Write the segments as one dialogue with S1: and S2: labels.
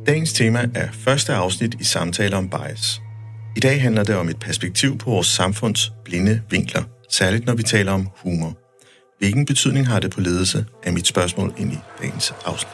S1: Dagens tema er første afsnit i samtaler om bias. I dag handler det om et perspektiv på vores samfunds blinde vinkler, særligt når vi taler om humor. Hvilken betydning har det på ledelse, er mit spørgsmål ind i dagens afsnit.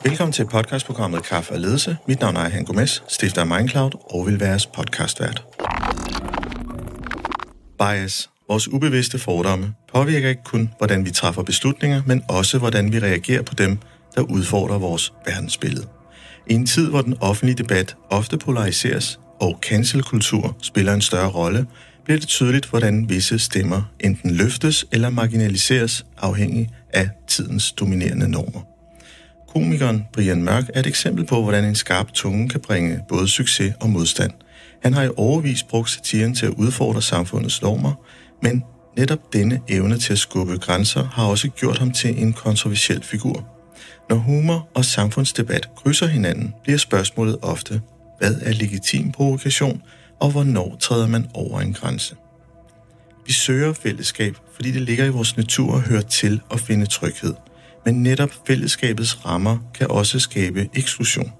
S1: Velkommen til podcastprogrammet Kaffe og Ledelse. Mit navn er Han Gomes, stifter af Mindcloud og vil være jeres podcastvært. Bias, vores ubevidste fordomme, påvirker ikke kun, hvordan vi træffer beslutninger, men også, hvordan vi reagerer på dem, der udfordrer vores verdensbillede. I en tid, hvor den offentlige debat ofte polariseres, og cancelkultur spiller en større rolle, bliver det tydeligt, hvordan visse stemmer enten løftes eller marginaliseres, afhængig af tidens dominerende normer. Komikeren Brian Mørk er et eksempel på, hvordan en skarp tunge kan bringe både succes og modstand. Han har i årevis brugt satiren til at udfordre samfundets normer, men netop denne evne til at skubbe grænser har også gjort ham til en kontroversiel figur. Når humor og samfundsdebat krydser hinanden, bliver spørgsmålet ofte, hvad er legitim provokation, og hvornår træder man over en grænse? Vi søger fællesskab, fordi det ligger i vores natur at høre til og finde tryghed. Men netop fællesskabets rammer kan også skabe eksklusion.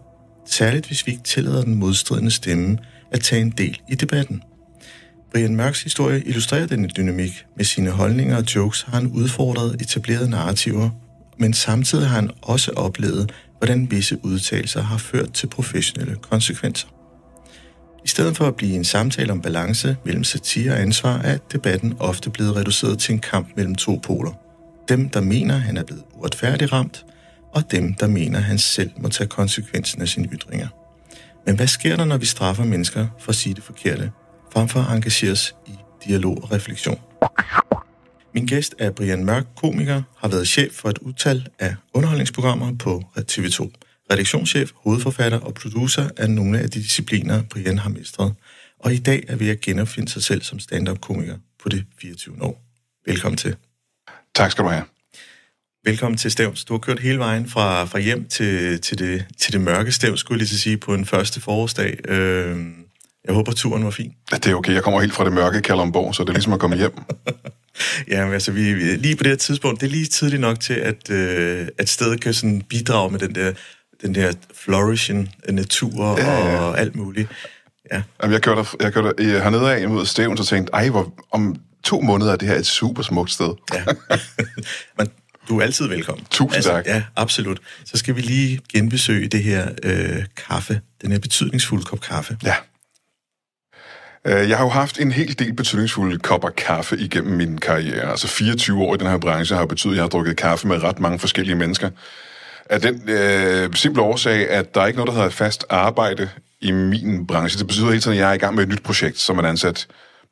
S1: Særligt hvis vi ikke tillader den modstridende stemme at tage en del i debatten. Brian Mørks historie illustrerer denne dynamik. Med sine holdninger og jokes har han udfordret etablerede narrativer, men samtidig har han også oplevet, hvordan visse udtalelser har ført til professionelle konsekvenser. I stedet for at blive en samtale om balance mellem satire og ansvar, er debatten ofte blevet reduceret til en kamp mellem to poler. Dem, der mener, han er blevet uretfærdigt ramt, og dem, der mener, han selv må tage konsekvensen af sine ytringer. Men hvad sker der, når vi straffer mennesker for at sige det forkerte, frem for at engageres i dialog og refleksion? Min gæst er Brian Mørk, komiker, har været chef for et utal af underholdningsprogrammer på TV2. Redaktionschef, hovedforfatter og producer er nogle af de discipliner, Brian har mestret. Og i dag er ved at genopfinde sig selv som stand-up-komiker på det 24. år. Velkommen til.
S2: Tak skal du have.
S1: Velkommen til Stevns. Du har kørt hele vejen fra hjem til det mørke Stevns, skulle jeg lige til at sige, på en første forårsdag. Jeg håber, turen var fin.
S2: Ja, det er okay. Jeg kommer helt fra det mørke Kalundborg, så det er ligesom at komme hjem.
S1: Ja, men altså, vi lige på det her tidspunkt, det er lige tidligt nok til, at stedet kan sådan bidrage med den der flourishing natur og alt muligt. Ja.
S2: Jamen, jeg kørte hernede af mod Stevns og tænkte, om 2 måneder er det her et super smukt sted. Ja.
S1: Men du er altid velkommen.
S2: Tusind tak.
S1: Ja, absolut. Så skal vi lige genbesøge det her kaffe, den her betydningsfulde kop kaffe.
S2: Ja. Jeg har jo haft en hel del betydningsfulde kopper kaffe igennem min karriere. Altså 24 år i den her branche har betydet, at jeg har drukket kaffe med ret mange forskellige mennesker. Af den simple årsag, at der er ikke noget, der hedder fast arbejde i min branche. Det betyder hele tiden, at jeg er i gang med et nyt projekt, som er ansat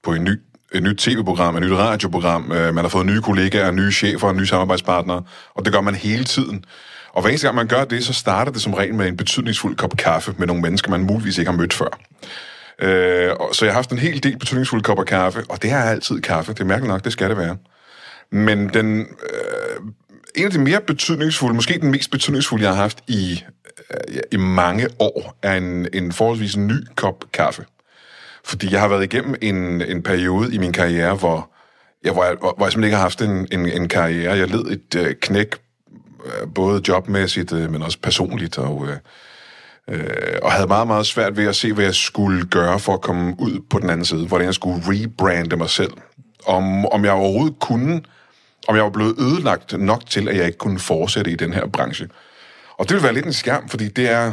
S2: på et nyt tv-program, et nyt radioprogram. Man har fået nye kollegaer, nye chefer, nye samarbejdspartnere, og det gør man hele tiden. Og hver eneste gang man gør det, så starter det som regel med en betydningsfuld kop kaffe med nogle mennesker, man muligvis ikke har mødt før. Så jeg har haft en hel del betydningsfulde kopper kaffe, og det er altid kaffe. Det er mærkeligt nok, det skal det være. Men en af de mere betydningsfulde, måske den mest betydningsfulde, jeg har haft i mange år, er en forholdsvis ny kop kaffe. Fordi jeg har været igennem en periode i min karriere, hvor jeg simpelthen ikke har haft en karriere. Jeg led et knæk, både jobmæssigt, men også personligt, og havde meget, meget svært ved at se, hvad jeg skulle gøre for at komme ud på den anden side. Hvordan jeg skulle rebrande mig selv. Om jeg overhovedet kunne, om jeg var blevet ødelagt nok til, at jeg ikke kunne fortsætte i den her branche. Og det vil være lidt en skærm, fordi det er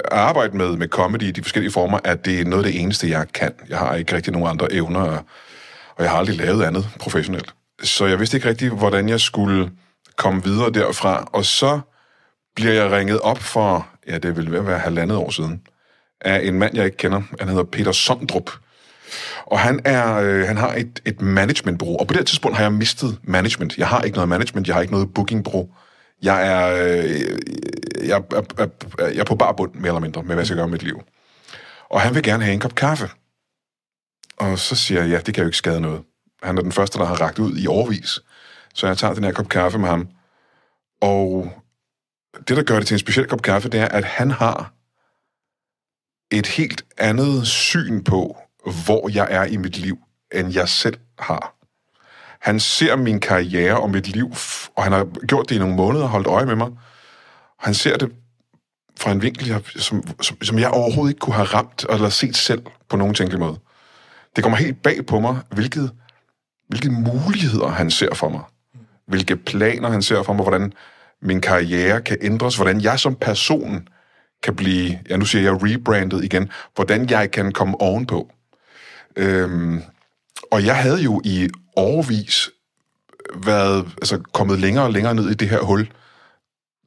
S2: at arbejde med comedy i de forskellige former, at det er noget af det eneste, jeg kan. Jeg har ikke rigtig nogen andre evner, og jeg har aldrig lavet andet professionelt. Så jeg vidste ikke rigtig, hvordan jeg skulle komme videre derfra. Og så bliver jeg ringet op for, det vil være 1,5 år siden, af en mand, jeg ikke kender. Han hedder Peter Sondrup. Og han har et managementbureau. Og på det tidspunkt har jeg mistet management. Jeg har ikke noget management, jeg har ikke noget bookingbureau. Jeg er på bar bund, mere eller mindre, med hvad jeg skal gøre med mit liv. Og han vil gerne have en kop kaffe. Og så siger jeg, det kan jo ikke skade noget. Han er den første, der har rakt ud i årevis Så jeg tager den her kop kaffe med ham. Og det, der gør det til en speciel kop kaffe, det er, at han har et helt andet syn på, hvor jeg er i mit liv, end jeg selv har. Han ser min karriere og mit liv, og han har gjort det i nogle måneder og holdt øje med mig. Han ser det fra en vinkel, som jeg overhovedet ikke kunne have ramt eller set selv på nogen tænkelig måde. Det kommer helt bag på mig, hvilke muligheder han ser for mig. Hvilke planer han ser for mig, hvordan min karriere kan ændres, hvordan jeg som person kan blive, nu siger jeg rebrandet igen, hvordan jeg kan komme ovenpå. Og jeg havde jo i årevis været kommet længere og længere ned i det her hul,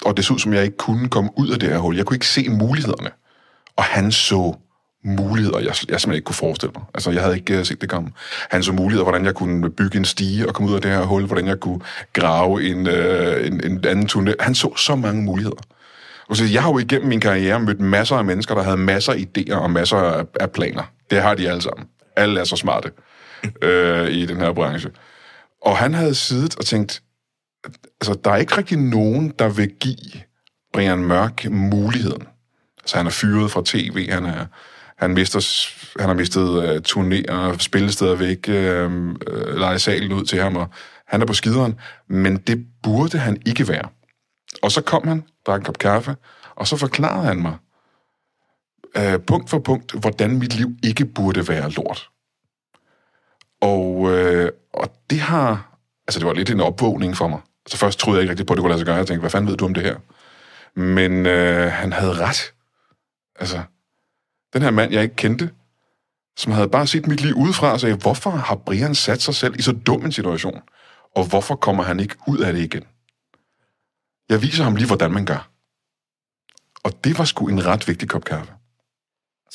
S2: og det så ud som, jeg ikke kunne komme ud af det her hul. Jeg kunne ikke se mulighederne. Og han så muligheder, jeg simpelthen ikke kunne forestille mig. Altså, jeg havde ikke set det komme. Han så muligheder, hvordan jeg kunne bygge en stige og komme ud af det her hul, hvordan jeg kunne grave en anden tunnel. Han så mange muligheder. Og så jeg har jo igennem min karriere mødt masser af mennesker, der havde masser af idéer og masser af planer. Det har de alle sammen. Alle er så smarte i den her branche. Og han havde siddet og tænkt, altså, der er ikke rigtig nogen, der vil give Brian Mørk muligheden. Altså, han er fyret fra tv, han har mistet turnéer, spillesteder væk, leje salen ud til ham, og han er på skideren, men det burde han ikke være. Og så kom han, drak en kop kaffe, og så forklarede han mig, punkt for punkt, hvordan mit liv ikke burde være lort. Og det har, altså det var lidt en opvågning for mig. Altså først troede jeg ikke rigtig på, at det kunne lade sig gøre. Jeg tænkte, hvad fanden ved du om det her? Men han havde ret. Altså, den her mand, jeg ikke kendte, som havde bare set mit liv udefra og sagde, hvorfor har Brian sat sig selv i så dum en situation? Og hvorfor kommer han ikke ud af det igen? Jeg viser ham lige, hvordan man gør. Og det var sgu en ret vigtig kop kaffe.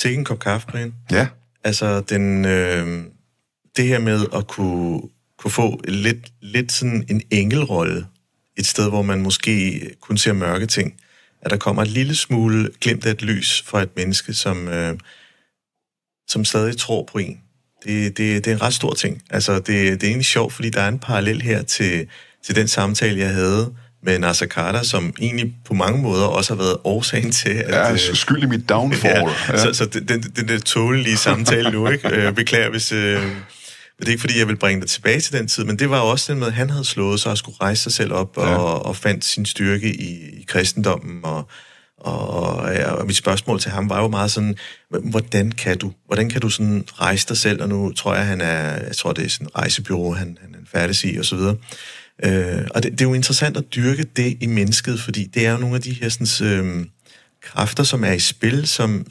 S1: Sikke en kop kaffe, Brian.
S2: Ja.
S1: Altså, det her med at kunne få lidt sådan en engelrolle, et sted, hvor man måske kun ser mørke ting, at der kommer et lille smule glimt af et lys fra et menneske, som stadig tror på en. Det er en ret stor ting. Altså, det er egentlig sjovt, fordi der er en parallel her til den samtale, jeg havde med Naser Khader, som egentlig på mange måder også har været årsagen til, at...
S2: Ja, skyld i mit downfall.
S1: Ja. Så den der tålelige samtale nu, ikke? Beklager, hvis... Det er ikke, fordi jeg vil bringe dig tilbage til den tid, men det var også den med, at han havde slået sig og skulle rejse sig selv op og fandt sin styrke i kristendommen. Og mit spørgsmål til ham var jo meget sådan, hvordan kan du sådan rejse dig selv? Og nu tror jeg, jeg tror, det er sådan et rejsebureau, han færdes i, og så videre. Og det er jo interessant at dyrke det i mennesket, fordi det er jo nogle af de her sådan, kræfter, som er i spil, som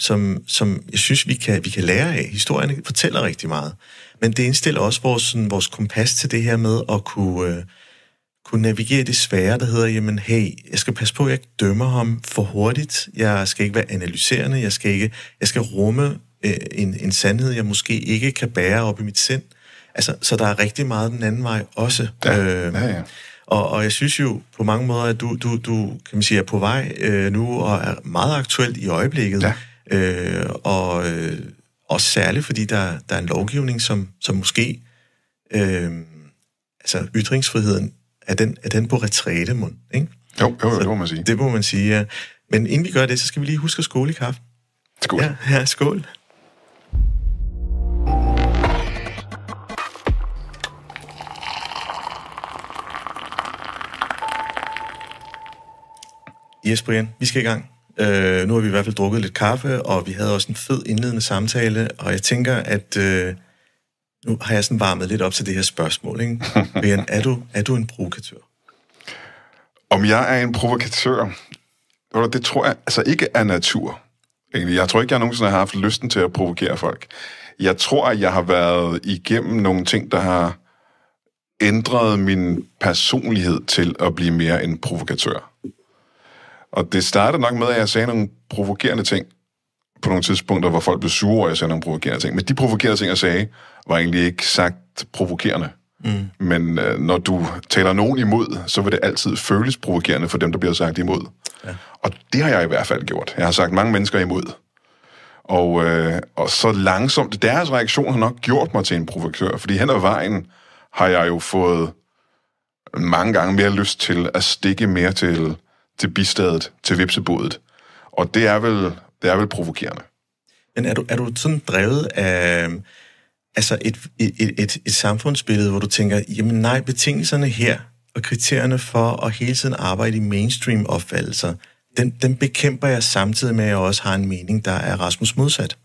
S1: jeg synes, vi kan lære af. Historien fortæller rigtig meget. Men det indstiller også vores kompas til det her med at kunne navigere det svære, der hedder, jamen, hey, jeg skal passe på, at jeg ikke dømmer ham for hurtigt. Jeg skal ikke være analyserende. Jeg skal rumme en sandhed, jeg måske ikke kan bære op i mit sind. Altså, så der er rigtig meget den anden vej også.
S2: Ja.
S1: Og jeg synes jo på mange måder, at du kan man sige, er på vej nu og er meget aktuelt i øjeblikket. Ja. Også særligt, fordi der er en lovgivning, som måske altså ytringsfriheden er den på retræte, ikke?
S2: Jo, det må man sige.
S1: Det må man sige, ja. Men inden vi gør det, så skal vi lige huske at skåle i kaffe.
S2: Skål.
S1: Ja, skål. Yes, Brian, vi skal i gang. Nu har vi i hvert fald drukket lidt kaffe, og vi havde også en fed indledende samtale, og jeg tænker, at nu har jeg sådan varmet lidt op til det her spørgsmål, ikke? Brian, er du en provokatør?
S2: Om jeg er en provokatør? Det tror jeg altså ikke er natur. Egentlig. Jeg tror ikke, jeg nogensinde har haft lysten til at provokere folk. Jeg tror, at jeg har været igennem nogle ting, der har ændret min personlighed til at blive mere en provokatør. Og det startede nok med, at jeg sagde nogle provokerende ting på nogle tidspunkter, hvor folk blev sure, og jeg sagde nogle provokerende ting. Men de provokerende ting, jeg sagde, var egentlig ikke sagt provokerende. Mm. Men når du taler nogen imod, så vil det altid føles provokerende for dem, der bliver sagt imod. Ja. Og det har jeg i hvert fald gjort. Jeg har sagt mange mennesker imod. Og så langsomt, deres reaktion har nok gjort mig til en provokatør, fordi hen ad vejen har jeg jo fået mange gange mere lyst til at stikke mere til bistedet, til vipsebodet. Og det er vel provokerende.
S1: Men er du sådan drevet af altså et samfundsbillede, hvor du tænker, jamen nej, betingelserne her og kriterierne for at hele tiden arbejde i mainstream opfattelser, den bekæmper jeg samtidig med, at jeg også har en mening, der er Rasmus modsat.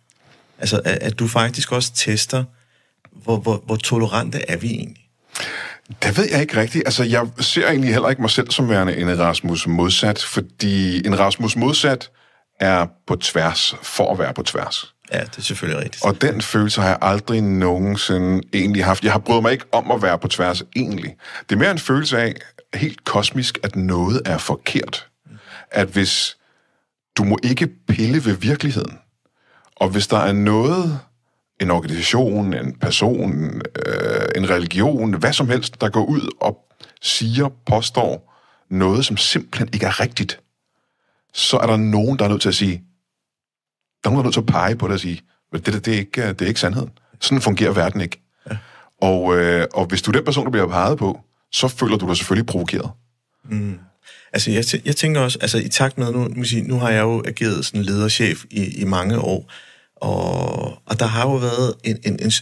S1: Altså, at du faktisk også tester, hvor tolerante er vi egentlig?
S2: Det ved jeg ikke rigtigt. Altså, jeg ser egentlig heller ikke mig selv som værende en Rasmus modsat, fordi en Rasmus modsat er på tværs for at være på tværs.
S1: Ja, det er selvfølgelig rigtigt.
S2: Og den følelse har jeg aldrig nogensinde egentlig haft. Jeg har brydet mig ikke om at være på tværs egentlig. Det er mere en følelse af, helt kosmisk, at noget er forkert. At hvis du må ikke pille ved virkeligheden, og hvis der er noget, en organisation, en person, en religion, hvad som helst, der går ud og påstår noget, som simpelthen ikke er rigtigt, så er der nogen, der er nødt til at sige, der er nogen, der er nødt til at pege på det og sige, det er ikke sandheden. Sådan fungerer verden ikke. Ja. Og hvis du er den person, der bliver peget på, så føler du dig selvfølgelig provokeret.
S1: Mm. Altså, jeg tænker også, altså i takt med, nu har jeg jo ageret sådan lederchef i mange år, og der har jo været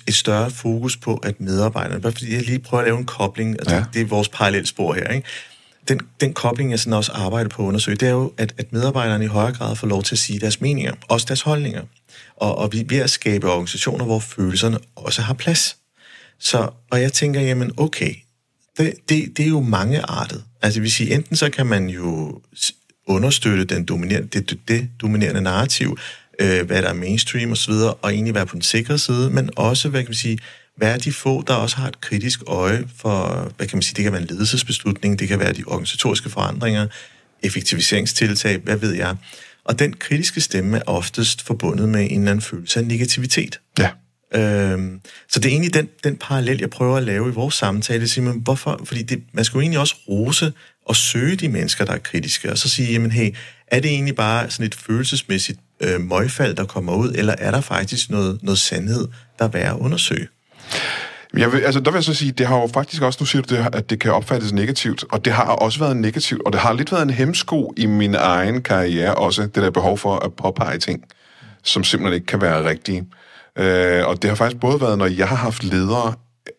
S1: et større fokus på, at medarbejderne, bare fordi jeg lige prøver at lave en kobling, altså ja. Det er vores parallelspor her, ikke? Den kobling, jeg sådan også arbejder på at undersøge, det er jo, at medarbejderne i højere grad får lov til at sige deres meninger, også deres holdninger. Og vi er ved at skabe organisationer, hvor følelserne også har plads. Og jeg tænker, jamen okay, det er jo mangeartet. Altså, vil sige, enten så kan man jo understøtte det dominerende narrativ, hvad der er mainstream og så videre, og egentlig være på den sikre side, men også, hvad kan man sige, hvad er de få, der også har et kritisk øje for, hvad kan man sige, det kan være en ledelsesbeslutning, det kan være de organisatoriske forandringer, effektiviseringstiltag, hvad ved jeg. Og den kritiske stemme er oftest forbundet med en eller anden følelse af negativitet.
S2: Ja.
S1: Så det er egentlig den parallel, jeg prøver at lave i vores samtale. Simpelthen, hvorfor? Fordi man skal jo egentlig også rose og søge de mennesker, der er kritiske, og så sige, jamen hey, er det egentlig bare sådan et følelsesmæssigt møgfald, der kommer ud, eller er der faktisk noget sandhed, der er værd at undersøge?
S2: Der vil jeg så sige, det har jo faktisk også, nu siger du det, at det kan opfattes negativt, og det har også været negativt, og det har lidt været en hæmsko i min egen karriere også, det der behov for at påpege ting, som simpelthen ikke kan være rigtige. Og det har faktisk både været, når jeg har haft ledere,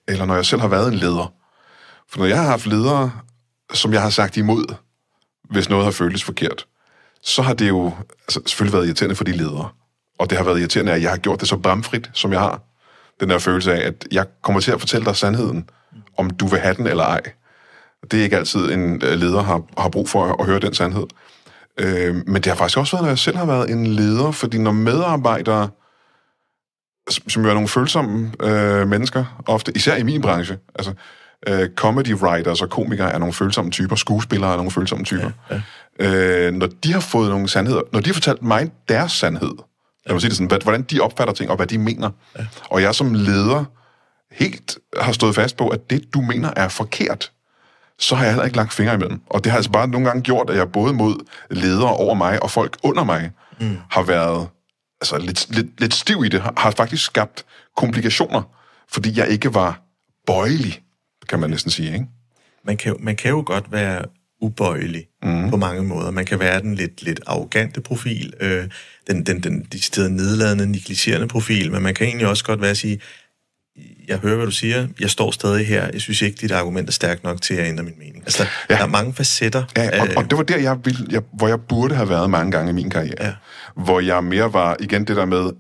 S2: eller når jeg selv har været en leder. For når jeg har haft ledere, som jeg har sagt imod, hvis noget har føltes forkert, så har det jo selvfølgelig været irriterende for de ledere. Og det har været irriterende, at jeg har gjort det så bramfrit, som jeg har. Den der følelse af, at jeg kommer til at fortælle dig sandheden, om du vil have den eller ej. Det er ikke altid, en leder har brug for at høre den sandhed. Men det har faktisk også været, når jeg selv har været en leder, fordi når medarbejdere, som jo er nogle følsomme mennesker, ofte, især i min branche, altså comedy writers og komikere er nogle følsomme typer, skuespillere er nogle følsomme typer. Ja. Når de har fået nogle sandheder, når de har fortalt mig deres sandhed, lad mig sige det sådan, hvordan de opfatter ting, og hvad de mener, ja. Og jeg som leder helt har stået fast på, at det, du mener, er forkert, så har jeg heller ikke lagt fingre imellem. Og det har altså bare nogle gange gjort, at jeg både mod ledere over mig og folk under mig har været lidt stiv i det, har faktisk skabt komplikationer, fordi jeg ikke var bøjelig, kan man næsten sige, ikke?
S1: Man kan jo godt være ubøjelig på mange måder. Man kan være den lidt arrogante profil, den decideret nedladende, negligerende profil, men man kan egentlig også godt være at sige, jeg hører, hvad du siger, jeg står stadig her, jeg synes ikke, dit argument er stærkt nok til at ændre min mening. Altså, der er mange facetter.
S2: Ja, og det var der, hvor jeg burde have været mange gange i min karriere. Ja. Hvor jeg mere var, igen det der med,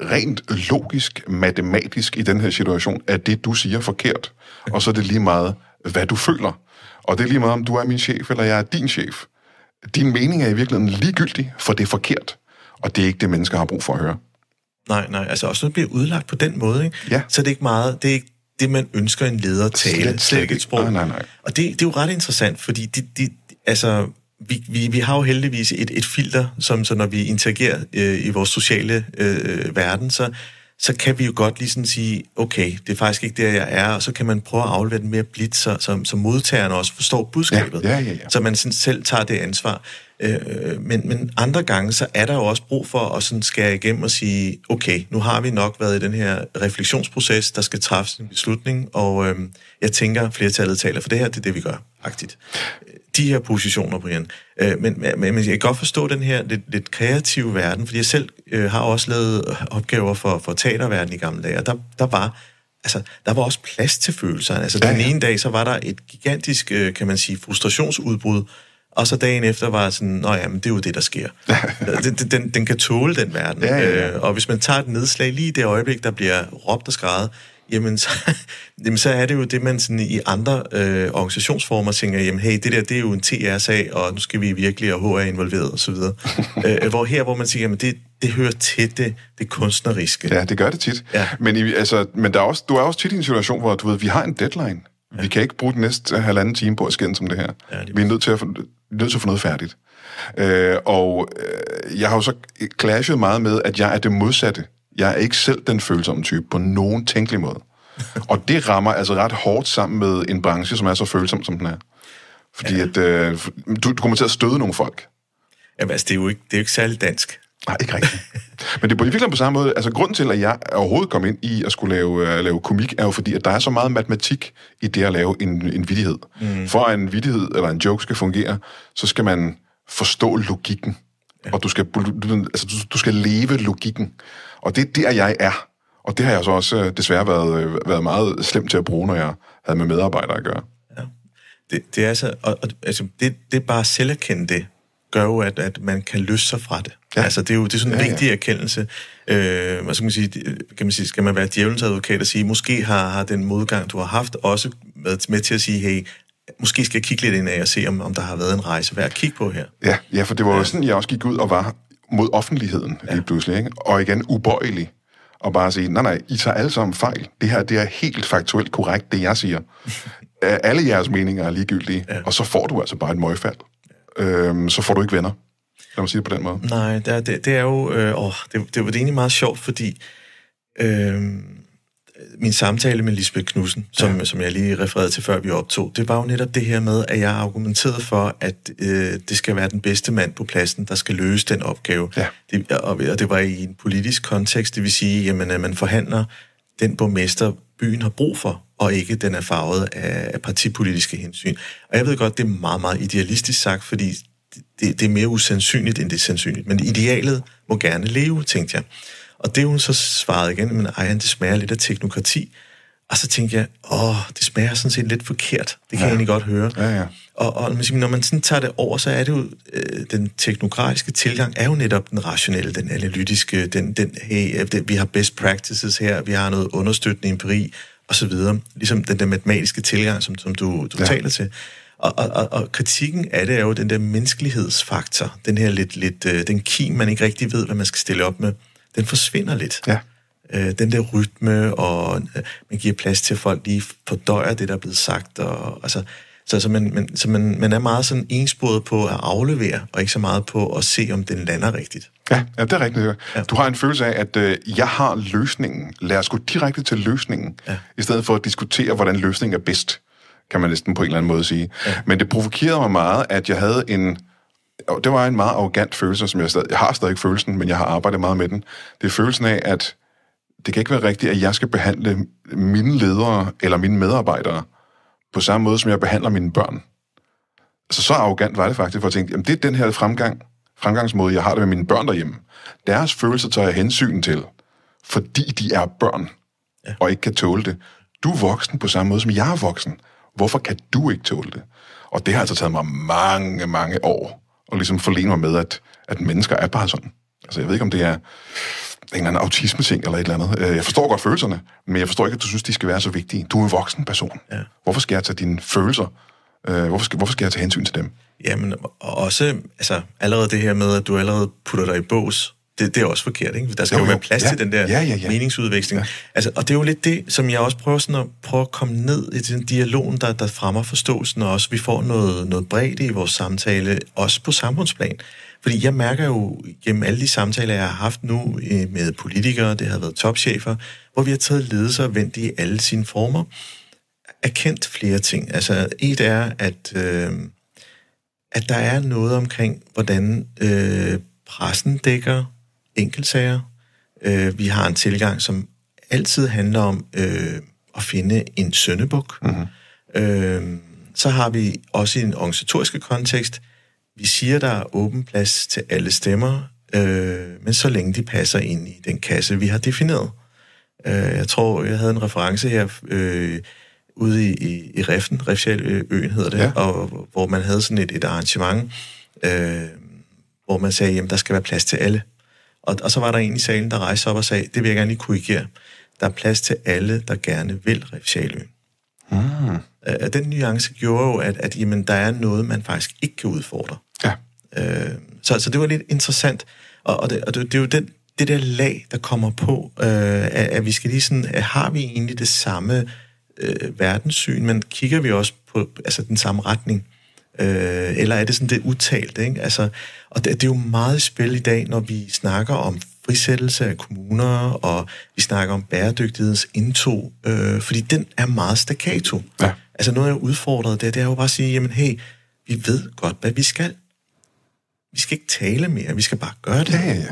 S2: rent logisk, matematisk i den her situation, at det, du siger, forkert. Og så er det lige meget, hvad du føler. Og det er lige meget, om du er min chef, eller jeg er din chef. Din mening er i virkeligheden ligegyldig, for det er forkert. Og det er ikke det, mennesker har brug for at høre.
S1: Nej, altså også når det bliver udlagt på den måde, ikke? Ja. Så er det ikke meget, det er ikke det, man ønsker en leder at tale, slet ikke et sprog.
S2: Nej.
S1: Og det er jo ret interessant, fordi vi har jo heldigvis et filter, som så når vi interagerer i vores sociale verden, så så kan vi jo godt lige sådan sige, okay, det er faktisk ikke der, jeg er, og så kan man prøve at aflevere den mere blidt, så modtageren også forstår budskabet, så man sådan selv tager det ansvar. Men andre gange, så er der jo også brug for at sådan skære igennem og sige, okay, nu har vi nok været i den her refleksionsproces, der skal træffes en beslutning, og jeg tænker, flertallet taler for det her, det er det, vi gør, agtigt. De her positioner, Brian. Men jeg kan godt forstå den her lidt kreative verden, fordi jeg selv har også lavet opgaver for teaterverden i gamle dage, og der var også plads til følelserne. Altså den ene dag, så var der et gigantisk, kan man sige, frustrationsudbrud, og så dagen efter var sådan, men det er jo det, der sker. Den kan tåle den verden. Og hvis man tager et nedslag lige i det øjeblik, der bliver råbt og skreget, jamen så er det jo det, man sådan i andre organisationsformer tænker, jamen hey, det er jo en TR-sag, og nu skal vi virkelig, og HR er involveret, og så videre. Hvor man siger, jamen det hører til det kunstneriske.
S2: Ja, det gør det tit. Ja. Men du er også tit i en situation, hvor du ved, vi har en deadline. Ja. Vi kan ikke bruge den næste 1,5 time på at skændes om det her. Ja, vi er nødt til at få noget færdigt. Jeg har jo så clashet meget med, at jeg er det modsatte. Jeg er ikke selv den følsomme type på nogen tænkelig måde. Og det rammer altså ret hårdt sammen med en branche, som er så følsom, som den er. Fordi at du kommer til at støde nogle folk.
S1: Jamen altså, det er jo ikke særlig dansk.
S2: Nej, ikke rigtigt. Men det er virkelig på samme måde. Altså, grunden til, at jeg overhovedet kom ind i at skulle lave komik, er jo fordi, at der er så meget matematik i det at lave en vittighed. For at en vittighed eller en joke skal fungere, så skal man forstå logikken. Ja. Og du skal leve logikken. Og det er der, jeg er. Og det har jeg så også desværre været meget slemt til at bruge, når jeg havde med medarbejdere at gøre.
S1: Ja. Det er altså, det er bare selverkende det, gør jo, at man kan løse sig fra det. Ja. Altså, det er sådan en vigtig erkendelse. Hvad skal man sige, skal man være djævelens advokat og sige, måske har den modgang, du har haft, også været med til at sige, hey, måske skal jeg kigge lidt ind af og se, om der har været en rejse værd at kigge på her.
S2: Ja, for det var jo sådan, jeg også gik ud og var mod offentligheden lige pludselig, ikke? Og igen ubøjelig. Og bare sige, nej, I tager alle sammen fejl. Det her, det er helt faktuelt korrekt, det jeg siger. Alle jeres meninger er ligegyldige, og så får du altså bare et møgfald. Så får du ikke venner. Lad mig sige det på den måde.
S1: Nej, det er jo... det var egentlig meget sjovt, fordi min samtale med Lisbeth Knudsen, som jeg lige refererede til, før vi optog, det var jo netop det her med, at jeg argumenterede for, at det skal være den bedste mand på pladsen, der skal løse den opgave. Ja. Og det var i en politisk kontekst, det vil sige, jamen, at man forhandler den borgmester, byen har brug for, og ikke den er farvet af partipolitiske hensyn. Og jeg ved godt, det er meget, meget idealistisk sagt, fordi det er mere usandsynligt, end det er sandsynligt. Men idealet må gerne leve, tænkte jeg. Og det hun så svarede igen, men det smager lidt af teknokrati. Og så tænkte jeg, det smager sådan set lidt forkert. Det kan jeg egentlig godt høre. Ja. Og når man sådan tager det over, så er det jo, den teknokratiske tilgang er jo netop den rationelle, den analytiske, vi har best practices her, vi har noget understøttende empiri, og så videre. Ligesom den der matematiske tilgang, som du taler til. Og kritikken af det er jo den der menneskelighedsfaktor, den her lidt den kim, man ikke rigtig ved, hvad man skal stille op med. Den forsvinder lidt. Ja. Den der rytme, og man giver plads til, at folk lige fordøjer det, der er blevet sagt. Og, altså, så man er meget sådan ensporet på at aflevere, og ikke så meget på at se, om den lander rigtigt.
S2: Ja, det er rigtigt. Ja. Du har en følelse af, at jeg har løsningen. Lad os gå direkte til løsningen, i stedet for at diskutere, hvordan løsningen er bedst, kan man næsten på en eller anden måde sige. Ja. Men det provokerede mig meget, at jeg havde det var en meget arrogant følelse, som jeg har stadig følelsen, men jeg har arbejdet meget med den. Det er følelsen af, at det kan ikke være rigtigt, at jeg skal behandle mine ledere eller mine medarbejdere på samme måde, som jeg behandler mine børn. Altså, så arrogant var det faktisk, for at tænke, jamen det er den her fremgangsmåde, jeg har det med mine børn derhjemme. Deres følelser tager jeg hensyn til, fordi de er børn, og ikke kan tåle det. Du er voksen på samme måde, som jeg er voksen. Hvorfor kan du ikke tåle det? Og det har altså taget mig mange, mange år og ligesom forlene mig med, at mennesker er bare sådan. Altså, jeg ved ikke, om det er en eller anden autisme-ting eller et eller andet. Jeg forstår godt følelserne, men jeg forstår ikke, at du synes, de skal være så vigtige. Du er en voksen person. Ja. Hvorfor skal jeg tage dine følelser? Hvorfor skal jeg tage hensyn til dem?
S1: Jamen, også, altså, allerede det her med, at du allerede putter dig i bås, det er også forkert, ikke? Der skal jo være plads til den der meningsudveksling. Ja. Altså, og det er jo lidt det, som jeg også prøver at komme ned i den dialog, der fremmer forståelsen, og også vi får noget bredde i vores samtale, også på samfundsplan. Fordi jeg mærker jo gennem alle de samtaler, jeg har haft nu med politikere, det har været topchefer, hvor vi har taget ledelse og vendt i alle sine former, erkendt flere ting. Altså, et er, at der er noget omkring, hvordan pressen dækker enkeltsager. Vi har en tilgang, som altid handler om at finde en syndebuk. Mm-hmm. Så har vi også i en organisatoriske kontekst, vi siger, der er åben plads til alle stemmer, men så længe de passer ind i den kasse, vi har defineret. Jeg tror, jeg havde en reference her ude i Reften, Refshaløen hedder det, ja. Og hvor man havde sådan et arrangement, hvor man sagde, jamen der skal være plads til alle. Og så var der en i salen, der rejste op og sagde, det vil jeg gerne lige korrigere. Der er plads til alle, der gerne vil Refshaløen. Den nuance gjorde jo, at jamen, der er noget, man faktisk ikke kan udfordre. Ja. Så det var lidt interessant. Og det er jo det der lag, der kommer på, at vi skal lige sådan, har vi egentlig det samme verdenssyn, men kigger vi også på altså den samme retning? Eller er det sådan det udtalte, ikke? Altså, og det er jo meget i spil i dag, når vi snakker om frisættelse af kommuner, og vi snakker om bæredygtighedens indtog, fordi den er meget staccato. Ja. Altså noget, jeg er udfordret, det er jo bare at sige, jamen hey, vi ved godt, hvad vi skal. Vi skal ikke tale mere, vi skal bare gøre det.
S2: Ja.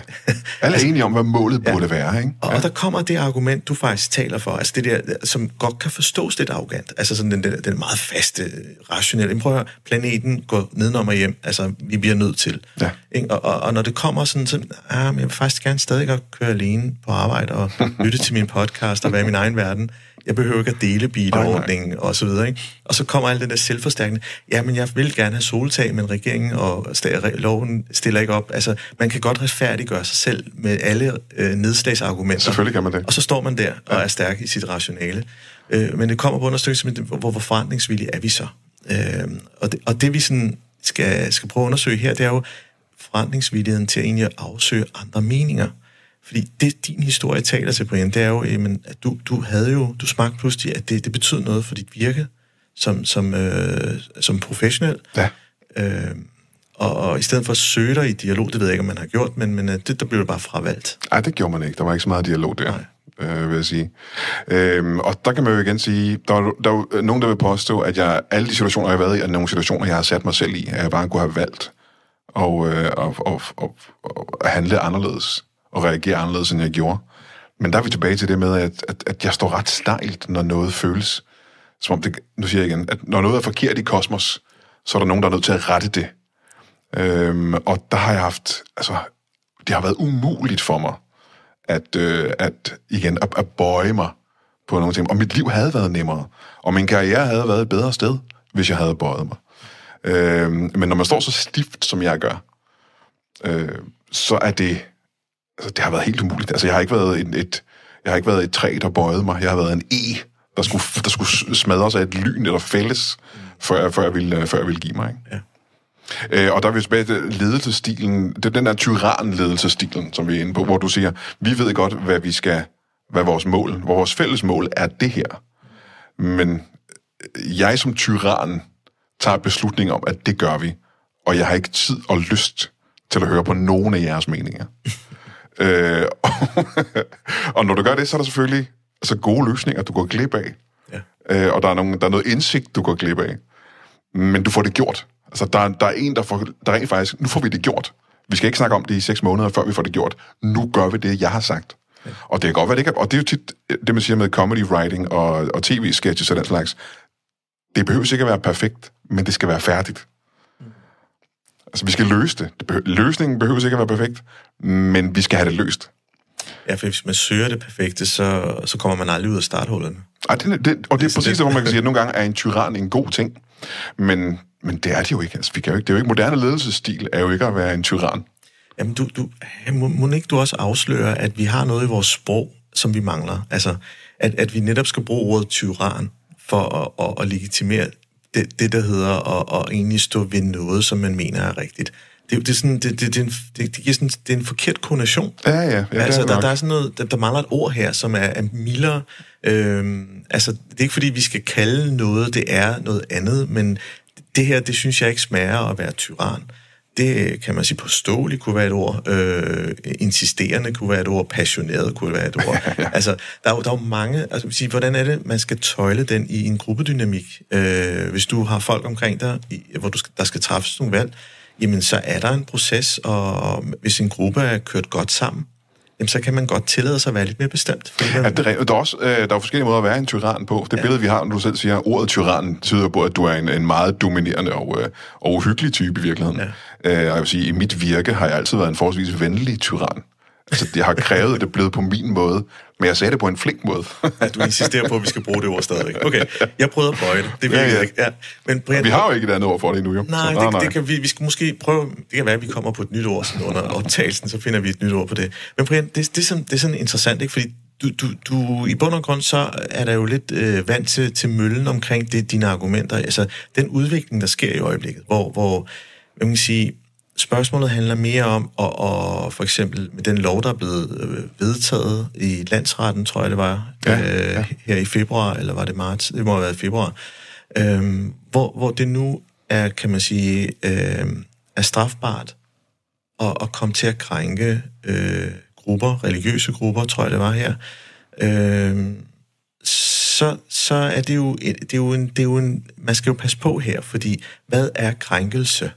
S2: Alle er enige om, hvad målet burde være, ikke?
S1: Og der kommer det argument, du faktisk taler for, altså det der, som godt kan forstås lidt arrogant, altså sådan den meget faste, rationelle, prøv at høre, planeten går nedenom og hjem, altså vi bliver nødt til. Ja. Og når det kommer sådan, jeg vil faktisk gerne stadig godt køre alene på arbejde og lytte til min podcast og være i min egen verden. Jeg behøver ikke at dele bilordningen og så videre, ikke? Og så kommer alt den der selvforstærkende. Ja, men jeg vil gerne have soltag, men regeringen og loven stiller ikke op. Altså, man kan godt retfærdiggøre sig selv med alle nedslagsargumenter.
S2: Selvfølgelig kan man det.
S1: Og så står man der og er stærk i sit rationale. Men det kommer på undersøgelse, hvor forandringsvillige er vi så? Og det vi sådan skal prøve at undersøge her, det er jo forandringsvilligheden til at egentlig afsøge andre meninger. Fordi det, din historie taler til, Brian, det er jo, at du smagte pludselig, at det betød noget for dit virke som professionel. Ja. Og i stedet for at søge dig i dialog, det ved jeg ikke, om man har gjort, men der blev det bare fravalgt.
S2: Nej, det gjorde man ikke. Der var ikke så meget dialog der, vil jeg sige. Og der kan man jo igen sige, der er nogen, der vil påstå, at alle de situationer, jeg har været i, er nogle situationer, jeg har sat mig selv i, at jeg bare kunne have valgt at handle anderledes og reagere anderledes, end jeg gjorde. Men der er vi tilbage til det med, at jeg står ret stejlt, når noget føles, som om det, nu siger jeg igen, at når noget er forkert i kosmos, så er der nogen, der er nødt til at rette det. Og der har jeg haft, altså, det har været umuligt for mig, at bøje mig på nogle ting. Og mit liv havde været nemmere, og min karriere havde været et bedre sted, hvis jeg havde bøjet mig. Men når man står så stift, som jeg gør, så er det, altså, det har været helt umuligt. Altså, jeg har ikke været et træ, der bøjede mig. Jeg har været en der skulle smadre sig et lyn eller fælles, før jeg ville give mig. Ikke? Ja. Og der er vi tilbage til ledelsesstilen. Det er den der tyran-ledelsesstilen, som vi er inde på, hvor du siger, vi ved godt, hvad vores mål, vores fælles mål er det her. Men jeg som tyran tager beslutning om, at det gør vi, og jeg har ikke tid og lyst til at høre på nogen af jeres meninger. Og når du gør det, så er der selvfølgelig altså gode løsninger, du går glip af. Ja. Og der er noget indsigt, du går glip af. Men du får det gjort. Altså, der er en, der rent faktisk, nu får vi det gjort. Vi skal ikke snakke om det i 6 måneder, før vi får det gjort. Nu gør vi det, jeg har sagt. Ja. Og det kan godt være, det ikke er, og det er jo tit det, man siger med comedy writing og tv-sketches og den slags. Det behøver ikke at være perfekt, men det skal være færdigt. Altså, vi skal løse det. Løsningen behøver ikke at være perfekt, men vi skal have det løst.
S1: Ja, for hvis man søger det perfekte, så kommer man aldrig ud af starthullerne.
S2: Og det er præcis det, hvor man kan sige, at nogle gange er en tyran en god ting, men det er det jo ikke. Altså, det er jo ikke moderne ledelsesstil, er jo ikke at være en tyran.
S1: Jamen, må ikke du også afsløre, at vi har noget i vores sprog, som vi mangler? Altså, at vi netop skal bruge ordet tyran for at legitimere det der hedder at egentlig stå ved noget, som man mener er rigtigt. Det er en forkert konnotation.
S2: Ja,
S1: altså, der er sådan noget, der mangler et ord her, som er mildere. Altså, det er ikke fordi, vi skal kalde noget, det er noget andet, men det her, det synes jeg ikke smager at være tyran. Det kan man sige, påståelig kunne være et ord, insisterende kunne være et ord, passioneret kunne være et ord. Altså, der er jo mange, altså sige, hvordan er det, man skal tøjle den i en gruppedynamik? Hvis du har folk omkring dig, hvor der skal træffes nogle valg, jamen så er der en proces, og hvis en gruppe er kørt godt sammen, jamen så kan man godt tillade sig at være lidt mere bestemt.
S2: Der er forskellige måder at være en tyran på. Det billede, vi har, når du selv siger, ordet tyran tyder på, at du er en meget dominerende og uhyggelig type i virkeligheden. Og jeg vil sige, i mit virke har jeg altid været en forholdsvis venlig tyran. Altså, jeg har krævet, at det er blevet på min måde, men jeg sagde det på en flink måde.
S1: Du insisterer på, at vi skal bruge det ord stadigvæk. Okay, jeg prøvede at bøje det. Det virker ikke. Ja. Men Brian,
S2: vi har jo ikke et andet ord for det endnu, jo.
S1: Nej, det kan vi skal måske prøve. Det kan være, at vi kommer på et nyt ord sådan under optagelsen, så finder vi et nyt ord på det. Men Brian, det er sådan interessant, ikke? Fordi du i bund og grund, så er der jo lidt vant til møllen omkring dine argumenter. Altså, den udvikling, der sker i øjeblikket, hvor man kan sige, spørgsmålet handler mere om, og for eksempel med den lov, der er blevet vedtaget i landsretten, tror jeg det var, her i februar, eller var det marts? Det må have været februar. Hvor det nu er, kan man sige, er strafbart at komme til at krænke grupper, religiøse grupper, tror jeg det var her. Så er det jo en, man skal jo passe på her, fordi hvad er krænkelse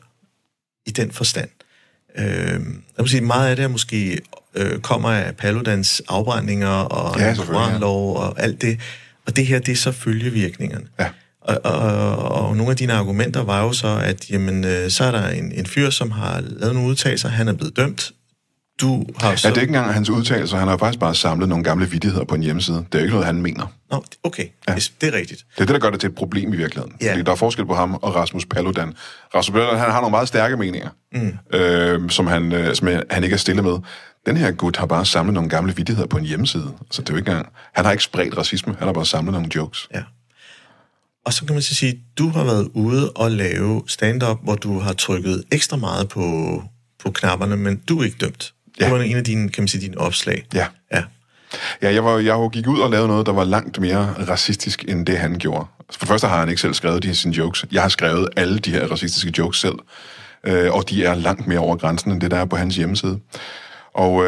S1: i den forstand? Jeg vil sige, meget af det måske kommer af Paludans afbrændinger og koranlov og alt det. Og det her, det er så følgevirkningerne. Ja. Og nogle af dine argumenter var jo så, at jamen, så er der en fyr, som har lavet nogle udtalelser, han er blevet dømt. Du har så...
S2: det er ikke engang hans udtalelser, han har faktisk bare samlet nogle gamle vittigheder på en hjemmeside. Det er jo ikke noget, han mener.
S1: Nå, okay, det er rigtigt.
S2: Det er det, der gør det til et problem i virkeligheden. Ja. Fordi der er forskel på ham og Rasmus Paludan. Rasmus Paludan, han har nogle meget stærke meninger, som han ikke er stille med. Den her gut har bare samlet nogle gamle vittigheder på en hjemmeside. Så det er jo ikke engang... Han har ikke spredt racisme, han har bare samlet nogle jokes.
S1: Ja. Og så kan man så sige, du har været ude og lave stand-up, hvor du har trykket ekstra meget på knapperne, men du er ikke dømt. Det var en af dine, kan man sige, dine opslag.
S2: Ja, jeg gik ud og lavede noget, der var langt mere racistisk, end det han gjorde. For det første har han ikke selv skrevet sine jokes. Jeg har skrevet alle de her racistiske jokes selv, og de er langt mere over grænsen, end det, der er på hans hjemmeside. Og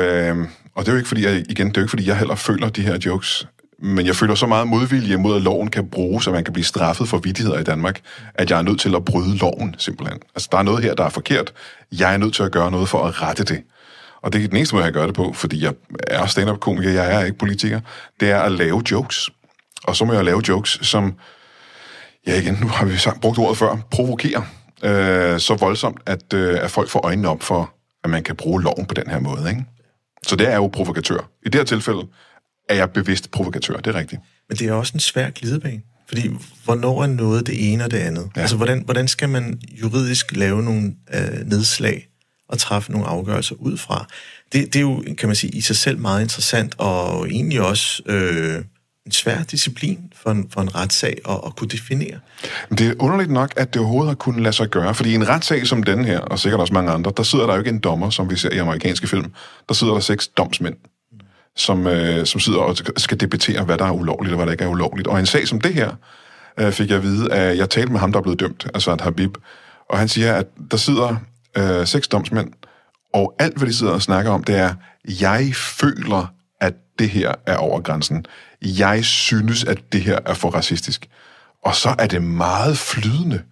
S2: det er jo ikke, fordi jeg heller føler de her jokes, men jeg føler så meget modvilje mod, at loven kan bruges, så man kan blive straffet for vittigheder i Danmark, at jeg er nødt til at bryde loven, simpelthen. Altså, der er noget her, der er forkert. Jeg er nødt til at gøre noget for at rette det. Og det er den eneste måde, jeg gør det på, fordi jeg er stand-up-komiker, jeg er ikke politiker, det er at lave jokes. Og så må jeg lave jokes, som, nu har vi brugt ordet før, provokerer så voldsomt, at folk får øjnene op for, at man kan bruge loven på den her måde, ikke? Så det er jo provokatør. I det her tilfælde er jeg bevidst provokatør, det er rigtigt.
S1: Men det er også en svær glidebane, fordi hvornår er noget det ene og det andet? Ja. Altså, hvordan skal man juridisk lave nogle nedslag og træffe nogle afgørelser ud fra? Det er jo, kan man sige, i sig selv meget interessant, og egentlig også en svær disciplin for en retssag at kunne definere.
S2: Det er underligt nok, at det overhovedet har kunnet lade sig gøre, fordi i en retssag som den her, og sikkert også mange andre, der sidder der jo ikke en dommer, som vi ser i amerikanske film. Der sidder der 6 domsmænd, som sidder og skal debattere, hvad der er ulovligt og hvad der ikke er ulovligt. Og en sag som det her, fik jeg at vide, at jeg talte med ham, der er blevet dømt, altså at Habib, og han siger, at der sidder 6 domsmænd, og alt, hvad de sidder og snakker om, det er, jeg føler, at det her er over grænsen. Jeg synes, at det her er for racistisk. Og så er det meget flydende.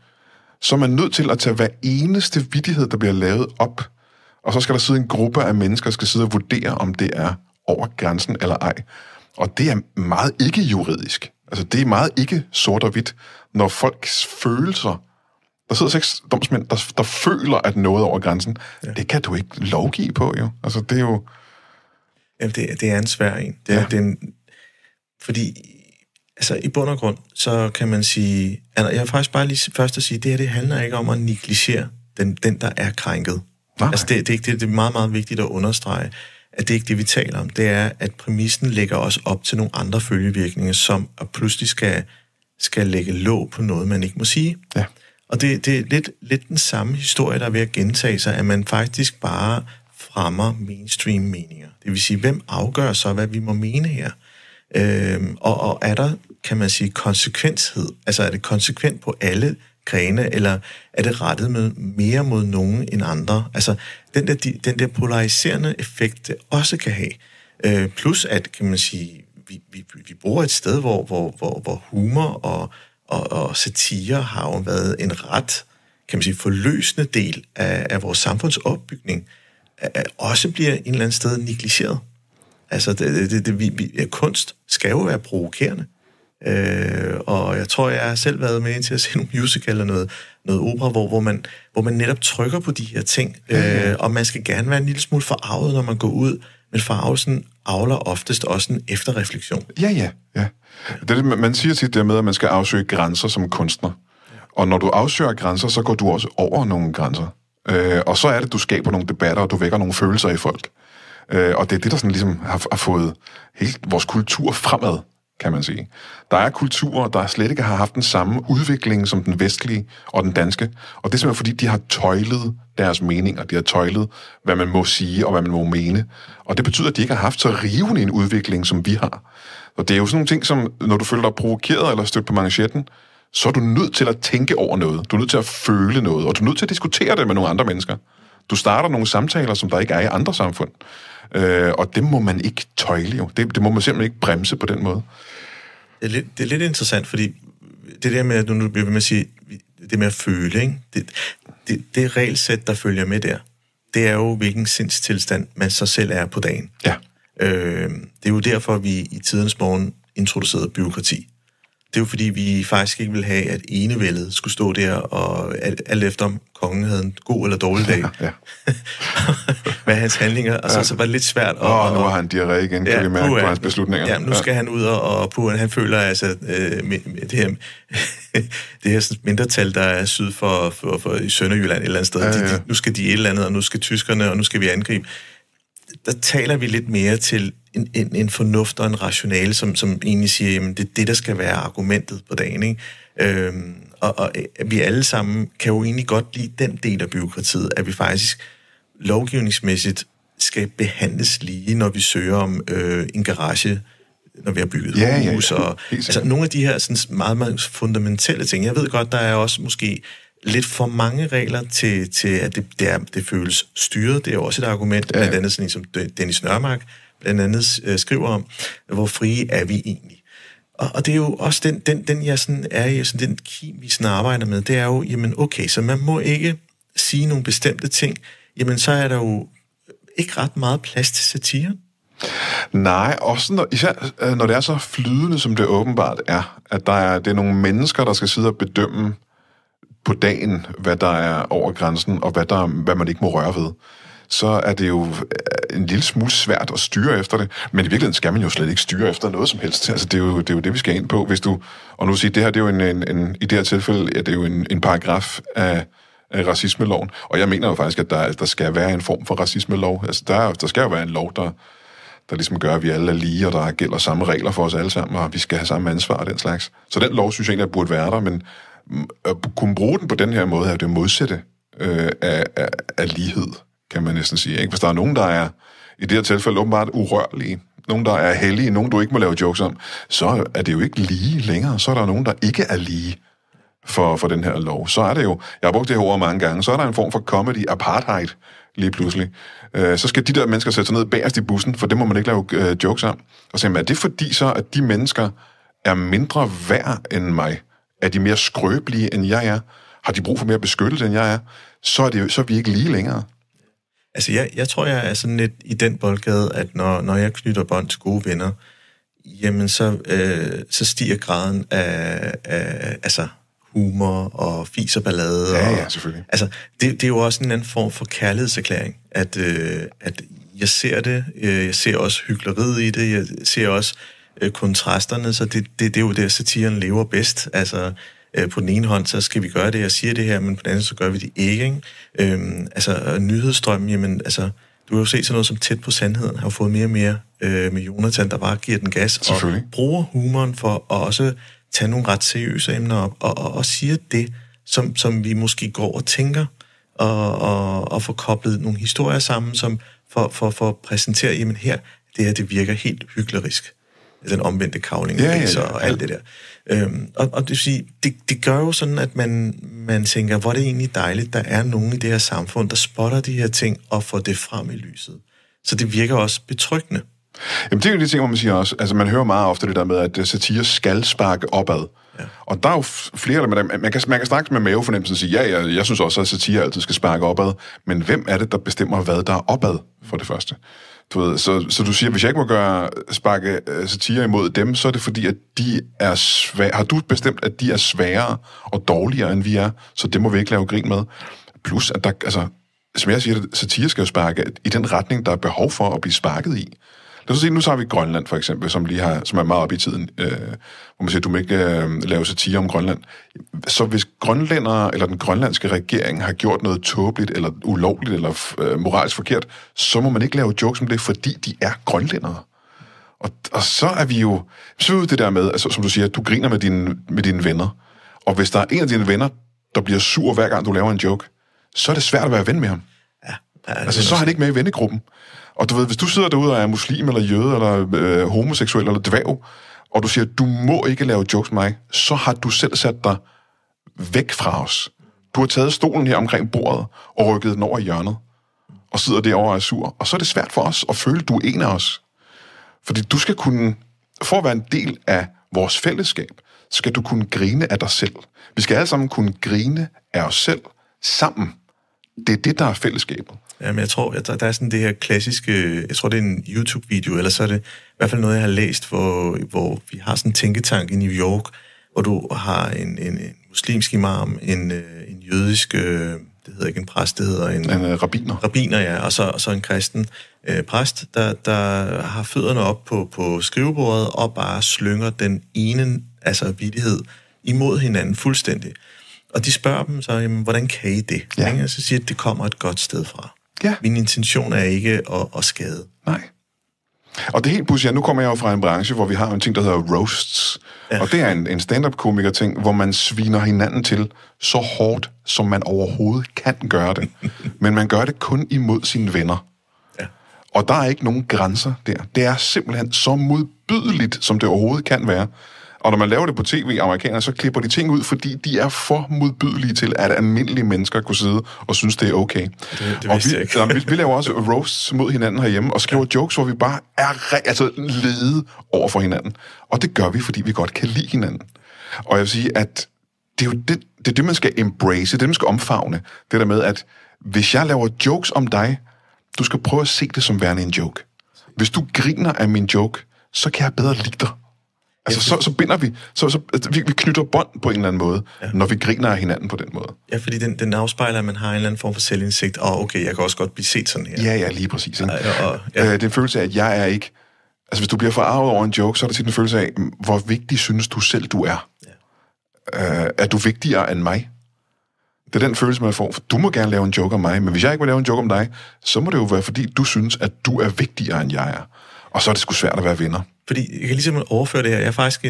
S2: Så er man nødt til at tage hver eneste vittighed, der bliver lavet op, og så skal der sidde en gruppe af mennesker, der skal sidde og vurdere, om det er over grænsen eller ej. Og det er meget ikke juridisk. Altså, det er meget ikke sort og hvidt, når folks følelser... Der sidder 6 domsmænd, der føler, at noget er over grænsen. Ja. Det kan du ikke lovgive på, jo. Altså, det er jo...
S1: Jamen, det er en svær en. Fordi, altså, i bund og grund, så kan man sige... Jeg vil faktisk bare lige først at sige, det handler ikke om at negligere den der er krænket. Nej. Altså, det er meget, meget vigtigt at understrege, at det ikke det, vi taler om. Det er, at præmissen lægger os op til nogle andre følgevirkninger, som pludselig skal lægge låg på noget, man ikke må sige. Ja. Og det er lidt den samme historie, der er ved at gentage sig, at man faktisk bare fremmer mainstream meninger. Det vil sige, hvem afgør så, hvad vi må mene her? Og er der, kan man sige, konsekvenshed? Altså er det konsekvent på alle grene, eller er det rettet mere mod nogen end andre? Altså, den der polariserende effekt, det også kan have. Plus at, kan man sige, vi bor et sted, hvor humor og satire har jo været en ret, kan man sige, forløsende del af vores samfundsopbygning, også bliver en eller anden sted negligeret. Altså, kunst skal jo være provokerende. Og jeg tror, jeg har selv været med til at se nogle musical eller noget opera, hvor man netop trykker på de her ting, og man skal gerne være en lille smule forarvet, når man går ud, men forarvelsen avler oftest også en efterrefleksion.
S2: Ja. Det, man siger tit det med, at man skal afsøge grænser som kunstner. Og når du afsøger grænser, så går du også over nogle grænser. Og så er det, du skaber nogle debatter, og du vækker nogle følelser i folk. Og det er det, der sådan ligesom har fået hele vores kultur fremad, kan man sige. Der er kulturer, der slet ikke har haft den samme udvikling som den vestlige og den danske. Og det er simpelthen fordi, de har tøjlet deres meninger. De har tøjlet, hvad man må sige og hvad man må mene. Og det betyder, at de ikke har haft så rivende en udvikling, som vi har. Og det er jo sådan nogle ting, som når du føler dig provokeret eller stødt på manchetten, så er du nødt til at tænke over noget. Du er nødt til at føle noget, og du er nødt til at diskutere det med nogle andre mennesker. Du starter nogle samtaler, som der ikke er i andre samfund. Og det må man ikke tøjle jo. Det må man simpelthen ikke bremse på den måde.
S1: Det er lidt interessant, fordi det der med, at nu bliver vi med at sige, det med at føle, ikke? Det regelsæt, der følger med der, det er jo, hvilken sindstilstand man så selv er på dagen.
S2: Ja.
S1: Det er jo derfor, vi i tidens morgen introducerede bureaukrati. Det er jo fordi, vi faktisk ikke ville have, at enevældet skulle stå der, og alt efter om kongen havde en god eller dårlig dag.
S2: Ja.
S1: Med hans handlinger, og så var det lidt svært.
S2: Nu har han diarré igen, kan vi mærke på hans beslutninger.
S1: Ja, nu skal han ud, og han føler altså, det her sådan mindretal, der er syd for i Sønderjylland et eller andet sted, nu skal de et eller andet, og nu skal tyskerne, og nu skal vi angribe. Der taler vi lidt mere til en fornuft og en rationale, som egentlig siger, jamen det er det, der skal være argumentet på dagen, ikke? Og vi alle sammen kan jo egentlig godt lide den del af bureaukratiet, at vi faktisk lovgivningsmæssigt skal behandles lige, når vi søger om en garage, når vi har bygget hus. Og, altså nogle af de her sådan meget, meget fundamentale ting. Jeg ved godt, der er også måske lidt for mange regler til at det føles styret. Det er jo også et argument, blandt andet sådan, som Dennis Nørmark blandt andet skriver om, hvor frie er vi egentlig. Og det er jo også den jeg sådan er i, sådan den kim, vi sådan arbejder med, det er jo, jamen okay, så man må ikke sige nogle bestemte ting, jamen så er der jo ikke ret meget plads til satire.
S2: Nej, også især når det er så flydende, som det åbenbart er, at det er nogle mennesker, der skal sidde og bedømme på dagen, hvad der er over grænsen, og hvad man ikke må røre ved, så er det jo en lille smule svært at styre efter det. Men i virkeligheden skal man jo slet ikke styre efter noget som helst. Altså, det er jo det, vi skal ind på. Hvis du, og nu siger, det her, det er jo i det her tilfælde, er det jo en paragraf af racismeloven. Og jeg mener jo faktisk, at der skal være en form for racismelov. Altså, der skal jo være en lov, der ligesom gør, at vi alle er lige, og der gælder samme regler for os alle sammen, og vi skal have samme ansvar og den slags. Så den lov, synes jeg egentlig, burde være der, men at kunne bruge den på den her måde, er det modsatte af lighed, kan man næsten sige. Ikke? Hvis der er nogen, der er i det her tilfælde åbenbart urørlige, nogen, der er hellige, nogen, du ikke må lave jokes om, så er det jo ikke lige længere. Så er der nogen, der ikke er lige for den her lov. Så er det jo, jeg har brugt det her ord mange gange, så er der en form for comedy apartheid lige pludselig. Så skal de der mennesker sætte sig ned bagerst i bussen, for det må man ikke lave jokes om. Og så er det fordi så, at de mennesker er mindre værd end mig? Er de mere skrøbelige, end jeg er? Har de brug for mere beskyttelse, end jeg er? Så er vi ikke lige længere.
S1: Altså, jeg tror, jeg er sådan lidt i den boldgade, at når jeg knytter bånd til gode venner, jamen så stiger graden af altså humor og fis og ballade.
S2: Ja, selvfølgelig.
S1: Altså, det er jo også en anden form for kærlighedserklæring, at jeg ser det, jeg ser også hykleriet i det, jeg ser også kontrasterne, så det er jo der, satiren lever bedst. Altså, på den ene hånd, så skal vi gøre det, jeg siger det her, men på den anden, så gør vi det ikke. Altså, nyhedsstrømmen, jamen, altså, du har jo set sådan noget som Tæt på sandheden, har jo fået mere og mere med Jonathan, der bare giver den gas, og bruger humoren for at også tage nogle ret seriøse emner op, og siger det, som vi måske går og tænker, og får koblet nogle historier sammen, som for at præsentere, jamen her, det her, det virker helt hyklerisk. den omvendte kavling og alt det der. Og det vil sige, det gør jo sådan, at man tænker, hvor er det egentlig dejligt, der er nogen i det her samfund, der spotter de her ting og får det frem i lyset. Så det virker også betryggende.
S2: Jamen, det er jo de ting, hvor man siger også, altså man hører meget ofte det der med, at satire skal sparke opad. Ja. Og der er jo flere, man kan snakke med mavefornemmelsen og sige, ja, jeg synes også, at satire altid skal sparke opad, men hvem er det, der bestemmer, hvad der er opad, for det første? Du ved, så du siger, hvis jeg ikke må sparke satire imod dem, så er det fordi, at de er svære. Har du bestemt, at de er sværere og dårligere, end vi er, så det må vi ikke lave grin med? Plus, at der, altså, som jeg siger, satire skal jo sparke i den retning, der er behov for at blive sparket i. Lad os se, nu tager vi Grønland for eksempel, som er meget op i tiden, hvor man siger, du må ikke lave satire om Grønland. Så hvis grønlændere eller den grønlandske regering har gjort noget tåbeligt eller ulovligt eller moralsk forkert, så må man ikke lave jokes om det, fordi de er grønlændere. Og så er vi jo det der med, altså, som du siger, du griner med dine venner, og hvis der er en af dine venner, der bliver sur hver gang du laver en joke, så er det svært at være ven med ham.
S1: Ja,
S2: altså, så er han ikke med i vennegruppen. Og du ved, hvis du sidder derude og er muslim, eller jøde, eller homoseksuel, eller dværg, og du siger, du må ikke lave jokes med mig, så har du selv sat dig væk fra os. Du har taget stolen her omkring bordet, og rykket den over i hjørnet, og sidder derovre og er sur. Og så er det svært for os at føle, at du er en af os. Fordi du skal kunne, for at være en del af vores fællesskab, skal du kunne grine af dig selv. Vi skal alle sammen kunne grine af os selv sammen. Det er det, der er fællesskabet.
S1: Jamen, jeg tror, der er sådan det her klassiske, jeg tror, det er en YouTube-video, eller så er det i hvert fald noget, jeg har læst, hvor vi har sådan en tænketank i New York, hvor du har en muslimsk imam, en jødisk, det hedder ikke en præst, det hedder en
S2: rabbiner.
S1: Rabbiner, ja, og så en kristen præst, der har fødderne op på skrivebordet og bare slynger den ene, altså vittighed, imod hinanden fuldstændig. Og de spørger dem så, jamen, hvordan kan I det? Ja. Så siger at det kommer et godt sted fra. Ja. Min intention er ikke at skade.
S2: Nej. Og det er helt pudsigt, nu kommer jeg jo fra en branche, hvor vi har en ting, der hedder roasts. Ja. Og det er en stand-up-komiker-ting, hvor man sviner hinanden til så hårdt, som man overhovedet kan gøre det. Men man gør det kun imod sine venner. Ja. Og der er ikke nogen grænser der. Det er simpelthen så modbydeligt, som det overhovedet kan være. Og når man laver det på tv, amerikanere, så klipper de ting ud, fordi de er for modbydelige til, at almindelige mennesker kunne sidde og synes, det er okay.
S1: Det vidste jeg ikke.
S2: Vi laver også roasts mod hinanden herhjemme, og skriver jokes, hvor vi bare er lede over for hinanden. Og det gør vi, fordi vi godt kan lide hinanden. Og jeg vil sige, at det er jo det, man skal embrace, det man skal omfavne. Det der med, at hvis jeg laver jokes om dig, du skal prøve at se det som værende en joke. Hvis du griner af min joke, så kan jeg bedre lide dig. Altså, så binder vi, vi knytter bånd på en eller anden måde, når vi griner af hinanden på den måde.
S1: Ja, fordi den afspejler, at man har en eller anden form for selvindsigt, og okay, jeg kan også godt blive set sådan her.
S2: Ja, lige præcis. Ikke? Det er en følelse af, at jeg er ikke... Altså, hvis du bliver forarvet over en joke, så er det tit en følelse af, hvor vigtig synes du selv, du er. Ja. Er du vigtigere end mig? Det er den følelse, man får. Du må gerne lave en joke om mig, men hvis jeg ikke vil lave en joke om dig, så må det jo være, fordi du synes, at du er vigtigere, end jeg er. Og så er det sgu svært at være venner.
S1: Fordi jeg kan ligesom overføre det her. Jeg er faktisk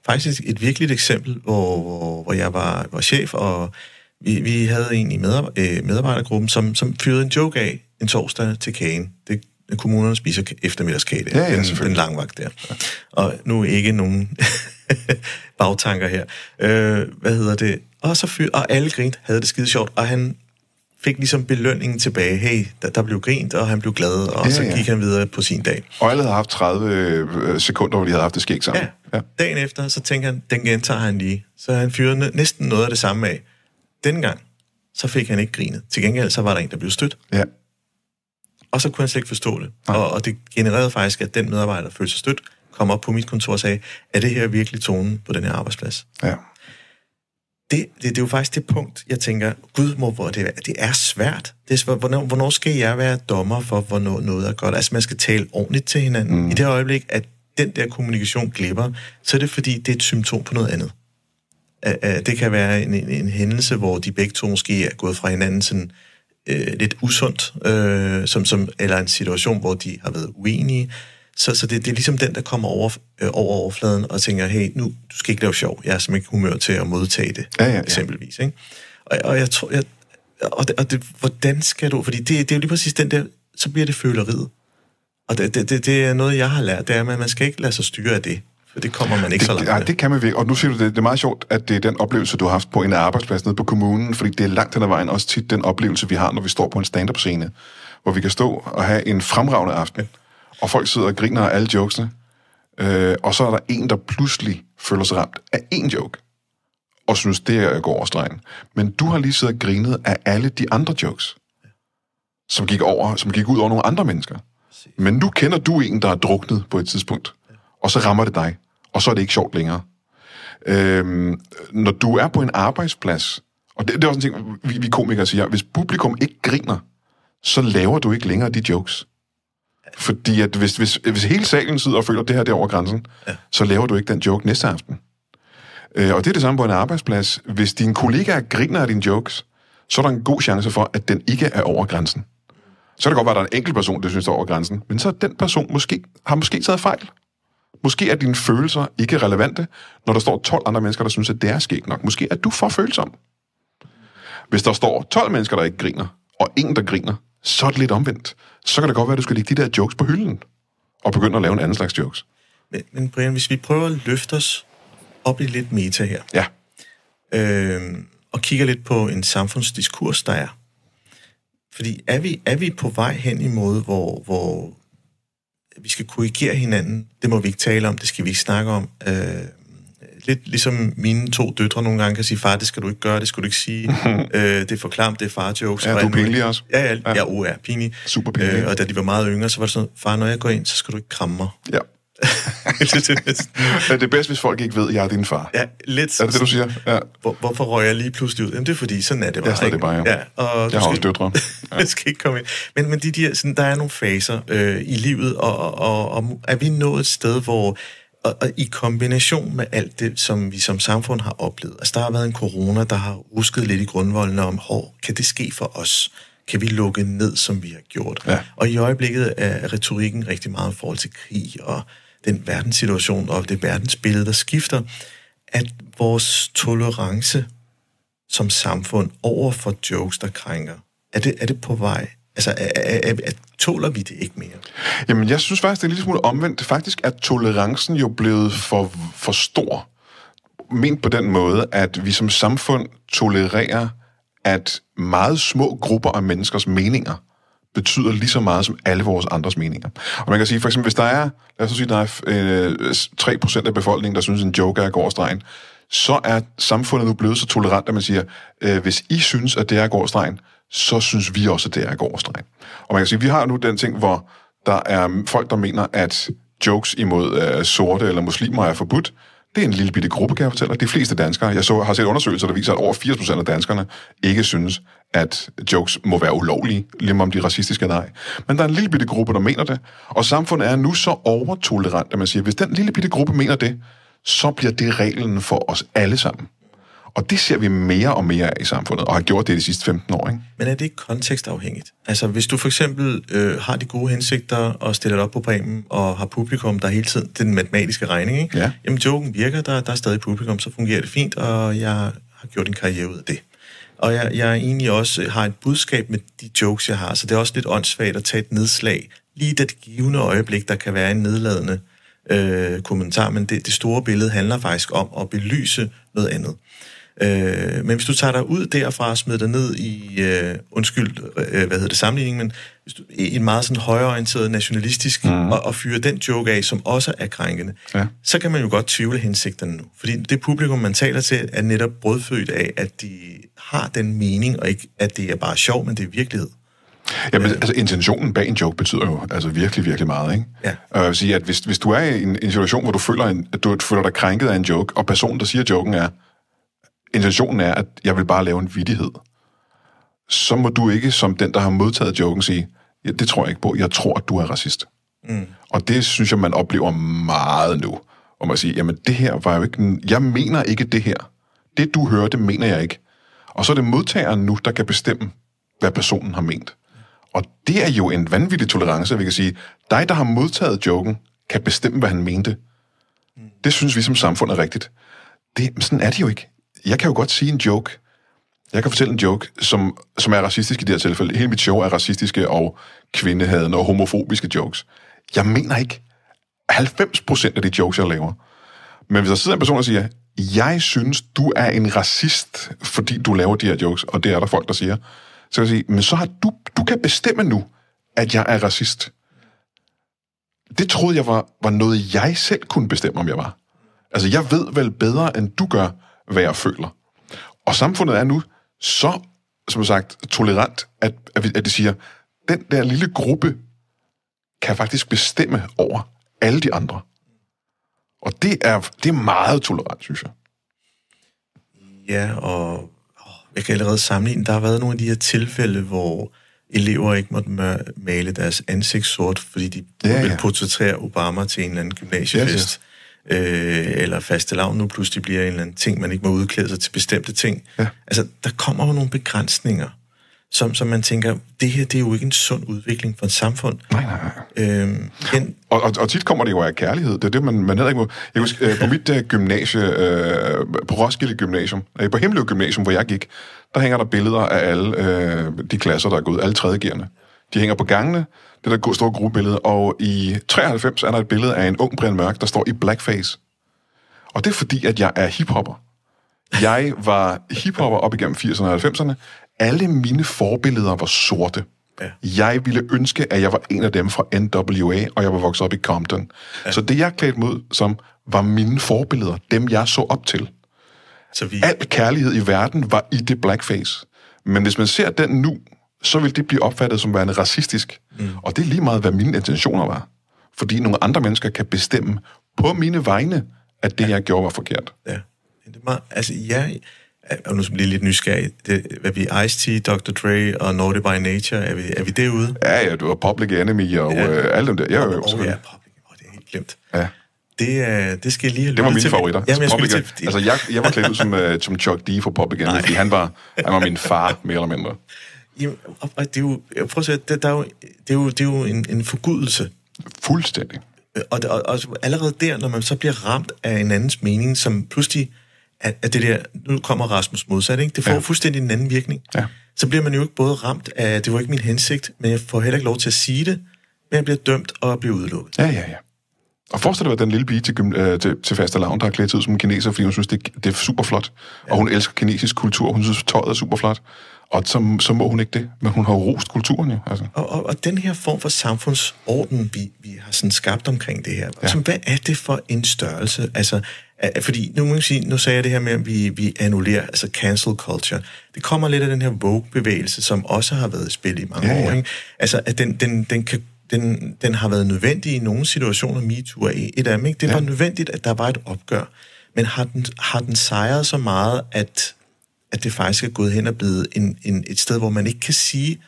S1: faktisk et virkeligt eksempel, hvor jeg var chef, og vi havde en i medarbejdergruppen, som fyrede en joke af en torsdag til kagen. Kommunerne spiser eftermiddagskage der.
S2: Ja,
S1: den langvagt der. Ja. Og nu ikke nogen bagtanker her. Og alle grint, havde det skide sjovt, og han fik ligesom belønningen tilbage. Hey, der blev grint, og han blev glad, og så gik han videre på sin dag.
S2: Og alle havde haft 30 sekunder, hvor de havde haft det skæg sammen.
S1: Ja. Dagen efter, så tænker han, den gentager han lige. Så han fyrede næsten noget af det samme af. Denne gang, så fik han ikke grinet. Til gengæld, så var der en, der blev stødt.
S2: Ja.
S1: Og så kunne han slet ikke forstå det. Og det genererede faktisk, at den medarbejder, der følte sig stødt, kom op på mit kontor og sagde, er det her virkelig tonen på den her arbejdsplads?
S2: Ja.
S1: Det er jo faktisk det punkt, jeg tænker, Gud, hvor det er svært. Det er svært. Hvornår skal jeg være dommer for, hvornår noget er godt? Altså, man skal tale ordentligt til hinanden. I det øjeblik, at den der kommunikation glipper, så er det fordi, det er et symptom på noget andet. Det kan være en hændelse, hvor de begge to måske er gået fra hinanden sådan lidt usundt, eller en situation, hvor de har været uenige. Så det er ligesom den, der kommer over overfladen og tænker, hey, nu, du skal ikke lave sjov. Jeg er simpelthen ikke humør til at modtage det, eksempelvis. Ikke? Og jeg tror, hvordan skal du... Fordi det er jo lige præcis den der, så bliver det føleriet. Og det er noget, jeg har lært, det er, at man skal ikke lade sig styre af det, for det kommer man ikke så langt med.
S2: Ja, det kan man virkelig. Og nu siger du, det er meget sjovt, at det er den oplevelse, du har haft på en arbejdsplads nede på kommunen, fordi det er langt hen ad vejen også tit den oplevelse, vi har, når vi står på en stand-up-scene, hvor vi kan stå og have en fremragende aften, og folk sidder og griner af alle jokesene, og så er der en, der pludselig føler sig ramt af én joke, og synes, det går over stregen. Men du har lige siddet og grinet af alle de andre jokes, som gik ud over nogle andre mennesker. Men nu kender du en, der er druknet på et tidspunkt, og så rammer det dig, og så er det ikke sjovt længere. Når du er på en arbejdsplads, og det er også en ting, vi komikere siger, hvis publikum ikke griner, så laver du ikke længere de jokes. Fordi at hvis hele salen sidder og føler, at det her er over grænsen, så laver du ikke den joke næste aften. Og det er det samme på en arbejdsplads. Hvis dine kollegaer griner af dine jokes, så er der en god chance for, at den ikke er over grænsen. Så kan det godt være, at der er en enkelt person, der synes, der er over grænsen, men så er den person har måske taget fejl. Måske er dine følelser ikke relevante, når der står 12 andre mennesker, der synes, at det er skægt nok. Måske er du for følsom. Hvis der står 12 mennesker, der ikke griner, og ingen, der griner, så er det lidt omvendt. Så kan det godt være, at du skal lægge de der jokes på hylden, og begynde at lave en anden slags jokes.
S1: Men Brian, hvis vi prøver at løfte os op i lidt meta her,
S2: ja.
S1: Og kigger lidt på en samfundsdiskurs, der er. Fordi er vi på vej hen imod, hvor vi skal korrigere hinanden? Det må vi ikke tale om, det skal vi ikke snakke om. Lidt ligesom mine 2 døtre nogle gange kan sige, far, det skal du ikke gøre, det skal du ikke sige. Det er for klamt, det er far-jokes.
S2: Ja, du er pinlig også.
S1: Ja, pinlig.
S2: Super pinlig.
S1: Og da de var meget yngre, så var det sådan, far, når jeg går ind, så skal du ikke kramme mig.
S2: Ja. Det er bedst, hvis folk ikke ved, at jeg er din far.
S1: Ja, lidt.
S2: Er det det, du siger? Ja.
S1: Hvorfor røg jeg lige pludselig ud? Jamen, det er fordi, sådan er det bare.
S2: Ja, sådan er det bare,
S1: ja. Og
S2: jeg har også døtre.
S1: Ja. Jeg skal ikke komme ind. Men sådan, der er nogle faser i livet, og er vi nået et sted, hvor og i kombination med alt det, som vi som samfund har oplevet, altså der har været en corona, der har rusket lidt i grundvoldene om, kan det ske for os? Kan vi lukke ned, som vi har gjort?
S2: Ja.
S1: Og i øjeblikket er retorikken rigtig meget i forhold til krig, og den verdenssituation, og det verdensbillede, der skifter, at vores tolerance som samfund over for jokes, der krænker, er det på vej? Altså, tåler vi det ikke mere?
S2: Jamen, jeg synes faktisk, det er en lille smule omvendt. Faktisk er tolerancen jo blevet for stor. Ment på den måde, at vi som samfund tolererer, at meget små grupper af menneskers meninger betyder lige så meget som alle vores andres meninger. Og man kan sige, for eksempel, hvis der er, lad os sige, der er 3% af befolkningen, der synes, en joke er går stregen, så er samfundet nu blevet så tolerant, at man siger, hvis I synes, at det er går stregen, så synes vi også, at det er går stregen. Og man kan sige, vi har nu den ting, hvor der er folk, der mener, at jokes imod sorte eller muslimer er forbudt. Det er en lille bitte gruppe, kan jeg fortælle. De fleste danskere, har set undersøgelser, der viser, at over 80% af danskerne ikke synes, at jokes må være ulovlige, lige om de er racistiske eller ej. Men der er en lille bitte gruppe, der mener det, og samfundet er nu så overtolerant, at man siger, at hvis den lille bitte gruppe mener det, så bliver det reglen for os alle sammen. Og det ser vi mere og mere af i samfundet, og har gjort det de sidste 15 år, ikke?
S1: Men er det ikke kontekstafhængigt? Altså, hvis du for eksempel har de gode hensigter og stiller op på præmien, og har publikum, der hele tiden, den matematiske regning, ikke?
S2: Ja.
S1: Jamen, joken virker, der er stadig publikum, så fungerer det fint, og jeg har gjort en karriere ud af det. Og jeg egentlig også har et budskab med de jokes, jeg har, så det er også lidt åndssvagt at tage et nedslag. Lige det givende øjeblik, der kan være en nedladende kommentar, men det store billede handler faktisk om at belyse noget andet. Men hvis du tager dig ud derfra og smider dig ned i, sammenligning, men i en meget sådan højreorienteret nationalistisk, og fyre den joke af, som også er krænkende, så kan man jo godt tvivle hensigterne nu. Fordi det publikum, man taler til, er netop brødfødt af, at de har den mening, og ikke at det er bare sjov, men det er virkelighed.
S2: Jamen, altså intentionen bag en joke betyder jo altså virkelig, virkelig meget, ikke?
S1: Ja.
S2: Og jeg vil sige, at hvis du er i en situation, hvor du føler dig krænket af en joke, og personen, der siger joken intentionen er, at jeg vil bare lave en vittighed, så må du ikke, som den, der har modtaget joken, sige, ja, det tror jeg ikke på, jeg tror, at du er racist. Og det synes jeg, man oplever meget nu. Og man siger, jamen det her var jo ikke, jeg mener ikke det her. Det du hører, det mener jeg ikke. Og så er det modtageren nu, der kan bestemme, hvad personen har ment. Og det er jo en vanvittig tolerance, vi kan sige, dig, der har modtaget joken, kan bestemme, hvad han mente. Det synes vi som samfund er rigtigt. Sådan er det jo ikke. Jeg kan jo godt sige en joke. Jeg kan fortælle en joke, som er racistisk i det her tilfælde. Hele mit show er racistiske og kvindehadende og homofobiske jokes. Jeg mener ikke 90% af de jokes, jeg laver. Men hvis der sidder en person og siger, jeg synes, du er en racist, fordi du laver de her jokes, og det er der folk, der siger, så kan jeg sige, men så har du kan bestemme nu, at jeg er racist. Det troede jeg var noget, jeg selv kunne bestemme, om jeg var. Altså, jeg ved vel bedre, end du gør, hvad jeg føler. Og samfundet er nu så, som sagt, tolerant, at de siger, den der lille gruppe kan faktisk bestemme over alle de andre. Og det er meget tolerant, synes jeg.
S1: Ja, og jeg kan allerede sammenligne. Der har været nogle af de her tilfælde, hvor elever ikke måtte male deres ansigt sort, fordi de vil portrættere Obama til en eller anden gymnasiefest. Eller fastelavn nu pludselig bliver en eller anden ting, man ikke må udklæde sig til bestemte ting. Ja. Altså, der kommer jo nogle begrænsninger, som man tænker, det her, det er jo ikke en sund udvikling for et samfund.
S2: Nej. Og tit kommer det jo af kærlighed. Det er det, man heller ikke må... Jeg husker, på mit gymnasie, på Roskilde Gymnasium, på Himmeløv Gymnasium, hvor jeg gik, der hænger der billeder af alle de klasser, der er gået, alle 3.G'erne. De hænger på gangene, det der store gruppebillede, og i 93 er der et billede af en ung Brian Mørk, der står i blackface. Og det er fordi, at jeg er hiphopper. Jeg var hiphopper op igennem 80'erne og 90'erne. Alle mine forbilleder var sorte. Ja. Jeg ville ønske, at jeg var en af dem fra NWA, og jeg var vokset op i Compton. Ja. Så det, jeg klædte mod som, var mine forbilleder, dem jeg så op til. Al kærlighed i verden var i det blackface. Men hvis man ser den nu, så vil det blive opfattet som værende racistisk. Og det er lige meget, hvad mine intentioner var. Fordi nogle andre mennesker kan bestemme på mine vegne, at det, jeg gjorde, var forkert.
S1: Ja. Det er meget, altså, og nu bliver lidt nysgerrig. Er vi Ice-T, Dr. Dre og Naughty by Nature? Er vi derude?
S2: Ja, du var Public Enemy og alle dem der. Ja,
S1: Public. Det er helt glemt. Ja. Det skal jeg lige have.
S2: Det var mine favoritter.
S1: Jamen,
S2: jeg var klædt ud som Chuck D for Public Enemy, fordi han var min far, mere eller mindre.
S1: Jamen, og det er jo, jeg prøver at sige, det er jo en forgudelse.
S2: Fuldstændig.
S1: Og allerede der, når man så bliver ramt af en andens mening, som pludselig, at det der, nu kommer Rasmus modsat, ikke? Det får fuldstændig en anden virkning. Ja. Så bliver man jo ikke både ramt af, det var ikke min hensigt, men jeg får heller ikke lov til at sige det, men jeg bliver dømt og bliver udelukket.
S2: Ja. Og forestil dig, at den lille pige til fastelavn, der har klædt ud som kineser, fordi hun synes, det er super flot. Ja. Og hun elsker kinesisk kultur, hun synes, tøjet er super flot. Og så må hun ikke det, men hun har rost kulturen jo. Altså.
S1: Og den her form for samfundsorden, vi har sådan skabt omkring det her, altså, hvad er det for en størrelse? Altså, fordi nu sagde jeg det her med, at vi annullerer, altså cancel culture. Det kommer lidt af den her Vogue-bevægelse, som også har været i spil i mange år. Ikke? Altså, at den har været nødvendig i nogle situationer, MeToo er et af dem. Ikke? Det var nødvendigt, at der var et opgør. Men har den sejret så meget, at det faktisk er gået hen og blevet et sted, hvor man ikke kan sige,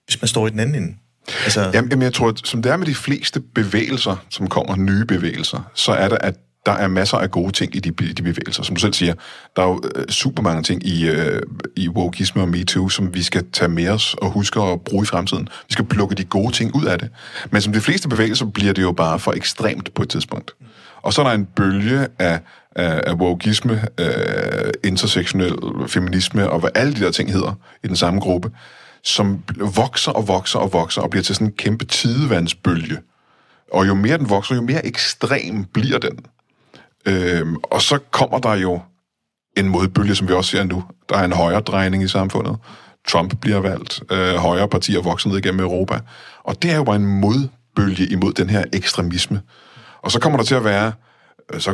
S1: hvis man står i den anden ende? Altså...
S2: Jamen, jeg tror, at som det er med de fleste bevægelser, som kommer, nye bevægelser, så er det, at der er masser af gode ting i de bevægelser. Som du selv siger, der er jo super mange ting i wokeisme og MeToo, som vi skal tage med os og huske at bruge i fremtiden. Vi skal plukke de gode ting ud af det. Men som de fleste bevægelser bliver det jo bare for ekstremt på et tidspunkt. Og så er der en bølge af wokeisme, intersektionel feminisme og hvad alle de der ting hedder i den samme gruppe, som vokser og bliver til sådan en kæmpe tidevandsbølge. Og jo mere den vokser, jo mere ekstrem bliver den. Og så kommer der jo en modbølge, som vi også ser nu. Der er en højre drejning i samfundet. Trump bliver valgt. Højre partier vokser ned igennem Europa. Og det er jo bare en modbølge imod den her ekstremisme. Og så kommer der til at være,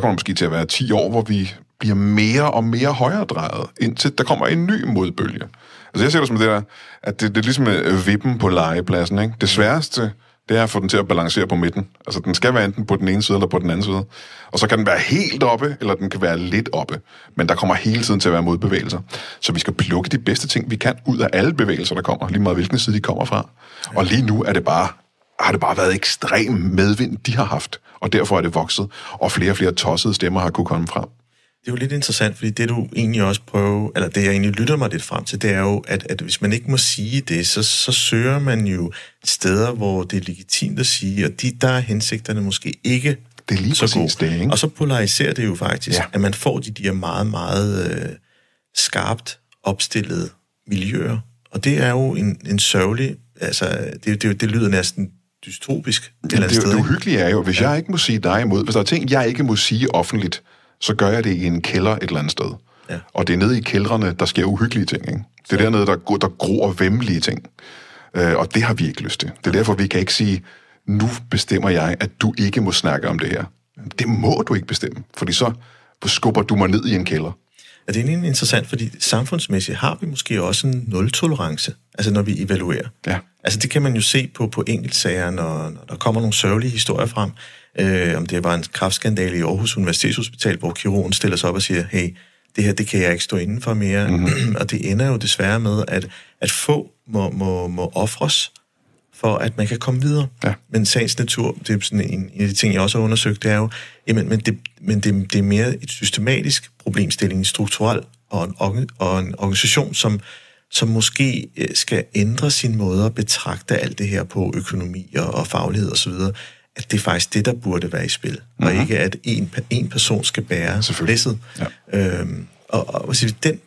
S2: måske til at være 10 år, hvor vi bliver mere og mere højredrejet, indtil der kommer en ny modbølge. Altså jeg ser det som det der, at det er ligesom vippen på legepladsen, ikke? Det sværeste, det er at få den til at balancere på midten. Altså den skal være enten på den ene side eller på den anden side. Og så kan den være helt oppe, eller den kan være lidt oppe. Men der kommer hele tiden til at være modbevægelser. Så vi skal plukke de bedste ting, vi kan ud af alle bevægelser, der kommer, lige meget hvilken side de kommer fra. Ja. Og lige nu har det bare været ekstrem medvind, de har haft. Og derfor er det vokset, og flere tossede stemmer har kunne komme frem.
S1: Det er jo lidt interessant, fordi det du egentlig også prøver, eller det jeg egentlig lytter mig lidt frem til, det er jo, at hvis man ikke må sige det, så søger man jo steder, hvor det er legitimt at sige, og der er hensigterne måske ikke
S2: det er lige så gode. Det, ikke?
S1: Og så polariserer det jo faktisk, at man får de her meget, meget skarpt opstillede miljøer. Og det er jo en sørgelig, altså det lyder næsten dystopisk.
S2: Det uhyggelige er jo, hvis jeg ikke må sige dig imod, hvis der er ting, jeg ikke må sige offentligt, så gør jeg det i en kælder et eller andet sted. Ja. Og det er nede i kældrene, der sker uhyggelige ting. Ikke? Det er dernede, der gror væmmelige ting. Og det har vi ikke lyst til. Det er derfor, vi kan ikke sige, nu bestemmer jeg, at du ikke må snakke om det her. Det må du ikke bestemme, fordi så skubber du mig ned i en kælder.
S1: Ja, det er egentlig interessant, fordi samfundsmæssigt har vi måske også en nul-tolerance, altså når vi evaluerer. Ja. Altså det kan man jo se på enkeltsager, når der kommer nogle sørgelige historier frem. Om det var en kræftskandale i Aarhus Universitetshospital, hvor kirurgen stiller sig op og siger, hey, det her, det kan jeg ikke stå inden for mere. Mm-hmm. Og det ender jo desværre med, at få må ofres, for at man kan komme videre. Ja. Men sagens natur, det er sådan en af de ting, jeg også har undersøgt, det er jo, jamen, det er mere et systematisk problemstilling, en strukturel og en organisation, som måske skal ændre sin måde at betragte alt det her på økonomi og faglighed og så videre, at det er faktisk det, der burde være i spil, og ikke at en person skal bære læsset. Ja. Og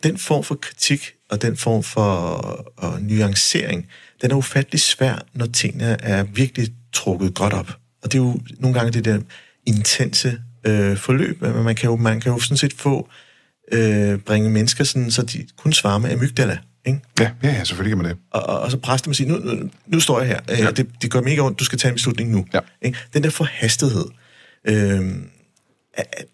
S1: den form for kritik og den form for nuancering, den er ufattelig svær, når tingene er virkelig trukket godt op. Og det er jo nogle gange det der intense forløb, men man kan jo sådan set bringe mennesker sådan, så de kun svarer med amygdala. Ikke?
S2: Ja, selvfølgelig kan man det.
S1: Og så presse dem og sige, nu står jeg her. Ja. Det gør mega ondt, du skal tage en beslutning nu. Ja. Ikke? Den der forhastethed,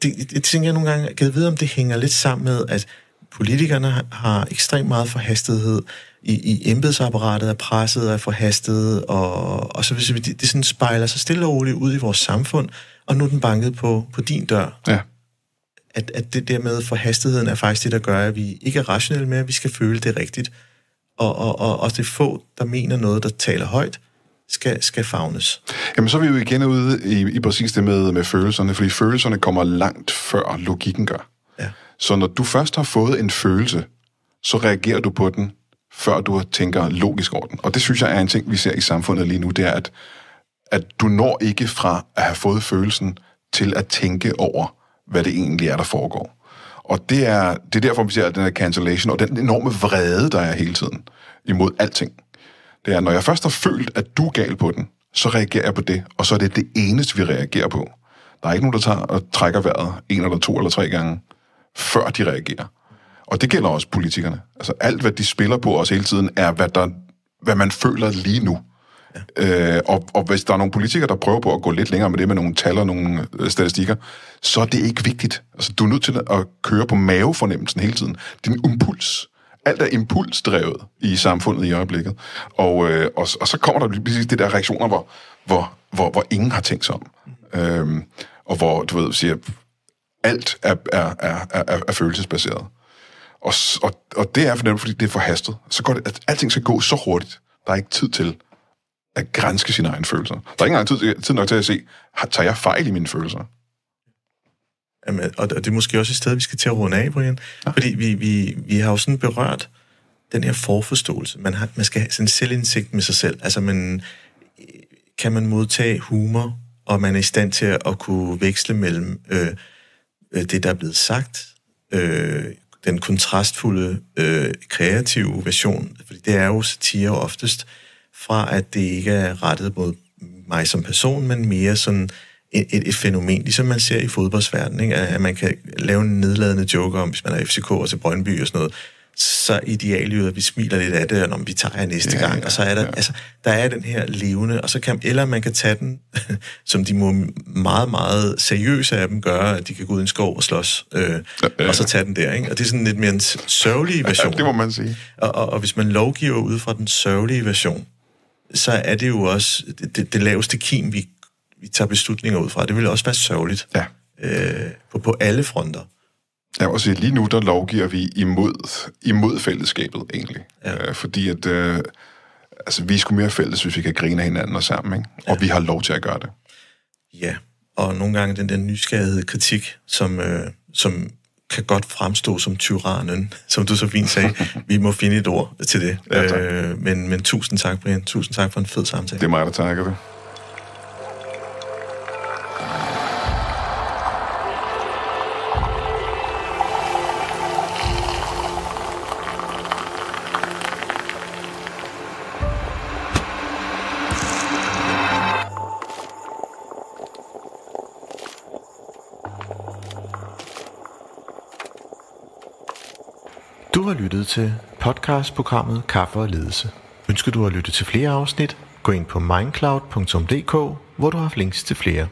S1: det tænker jeg nogle gange, kan jeg vide, om det hænger lidt sammen med, at politikerne har ekstremt meget forhastethed, i embedsapparatet er presset og er forhastet, og så vil det sådan spejler sig stille og roligt ud i vores samfund, og nu er den banket på din dør. Ja. At det der med forhastetheden er faktisk det, der gør, at vi ikke er rationelle med, at vi skal føle det rigtigt. Og det få, der mener noget, der taler højt, skal favnes.
S2: Jamen, så er vi jo igen ude i præcis det med følelserne, fordi følelserne kommer langt før logikken gør. Ja. Så når du først har fået en følelse, så reagerer du på den, før du tænker logisk over den. Og det synes jeg er en ting, vi ser i samfundet lige nu, det er, at du når ikke fra at have fået følelsen til at tænke over, hvad det egentlig er, der foregår. Og det er derfor, vi ser den her cancellation, og den enorme vrede, der er hele tiden imod alting. Det er, når jeg først har følt, at du er gal på den, så reagerer jeg på det, og så er det eneste, vi reagerer på. Der er ikke nogen, der tager og trækker vejret 1 eller 2 eller 3 gange, før de reagerer. Og det gælder også politikerne. Altså alt, hvad de spiller på os hele tiden, er, hvad man føler lige nu. Ja. Og hvis der er nogle politikere, der prøver på at gå lidt længere med det, med nogle tal og nogle statistikker, så er det ikke vigtigt. Altså, du er nødt til at køre på mavefornemmelsen hele tiden. Det er en impuls. Alt er impulsdrevet i samfundet i øjeblikket. Og så kommer der lige det der reaktioner, hvor ingen har tænkt sig om. Og hvor, du ved, siger, alt er følelsesbaseret. Og det er for dem, fordi det er forhastet. Så går det, at alting skal gå så hurtigt. Der er ikke tid til at granske sine egne følelser. Der er ikke engang tid nok til at se, tager jeg fejl i mine følelser?
S1: Jamen, og det er måske også et sted, vi skal til at runde af, Brian. Ja. Fordi vi har jo sådan berørt den her forforståelse. Man skal have sådan en selvindsigt med sig selv. Altså, kan man modtage humor, og man er i stand til at kunne veksle mellem det, der er blevet sagt, den kontrastfulde, kreative version, fordi det er jo satire oftest, fra at det ikke er rettet mod mig som person, men mere sådan et fænomen, ligesom man ser i fodboldsverdenen, ikke? At man kan lave en nedladende joke om, hvis man er FCK og til Brøndby og sådan noget, så idealet at vi smiler lidt af det, når vi tager næste gang, og så er der, altså, der er den her levende, og så eller man kan tage den, som de må meget, meget seriøse af dem gøre, at de kan gå ud i en skov og slås, og så tage den der, ikke? Og det er sådan lidt mere en sørgelig version.
S2: Ja, det må man sige.
S1: Og hvis man lovgiver ud fra den sørgelige version, så er det jo også det laveste kim, vi tager beslutninger ud fra. Det vil også være sørgeligt. Ja. På alle fronter.
S2: Ja, og så lige nu, der lovgiver vi imod fællesskabet, egentlig. Ja. Fordi at vi er sgu mere fælles, hvis vi kan grine af hinanden og sammen, ikke? Og vi har lov til at gøre det.
S1: Ja, og nogle gange den der nysgerrighed kritik, som kan godt fremstå som tyrannen, som du så fint sagde. Vi må finde et ord til det. Ja, men tusind tak, Brian. Tusind tak for en fed samtale.
S2: Det er mig, der takker det.
S1: have lyttet til podcastprogrammet Kaffe og Ledelse. Ønsker du at lytte til flere afsnit? Gå ind på mindcloud.dk, hvor du har links til flere.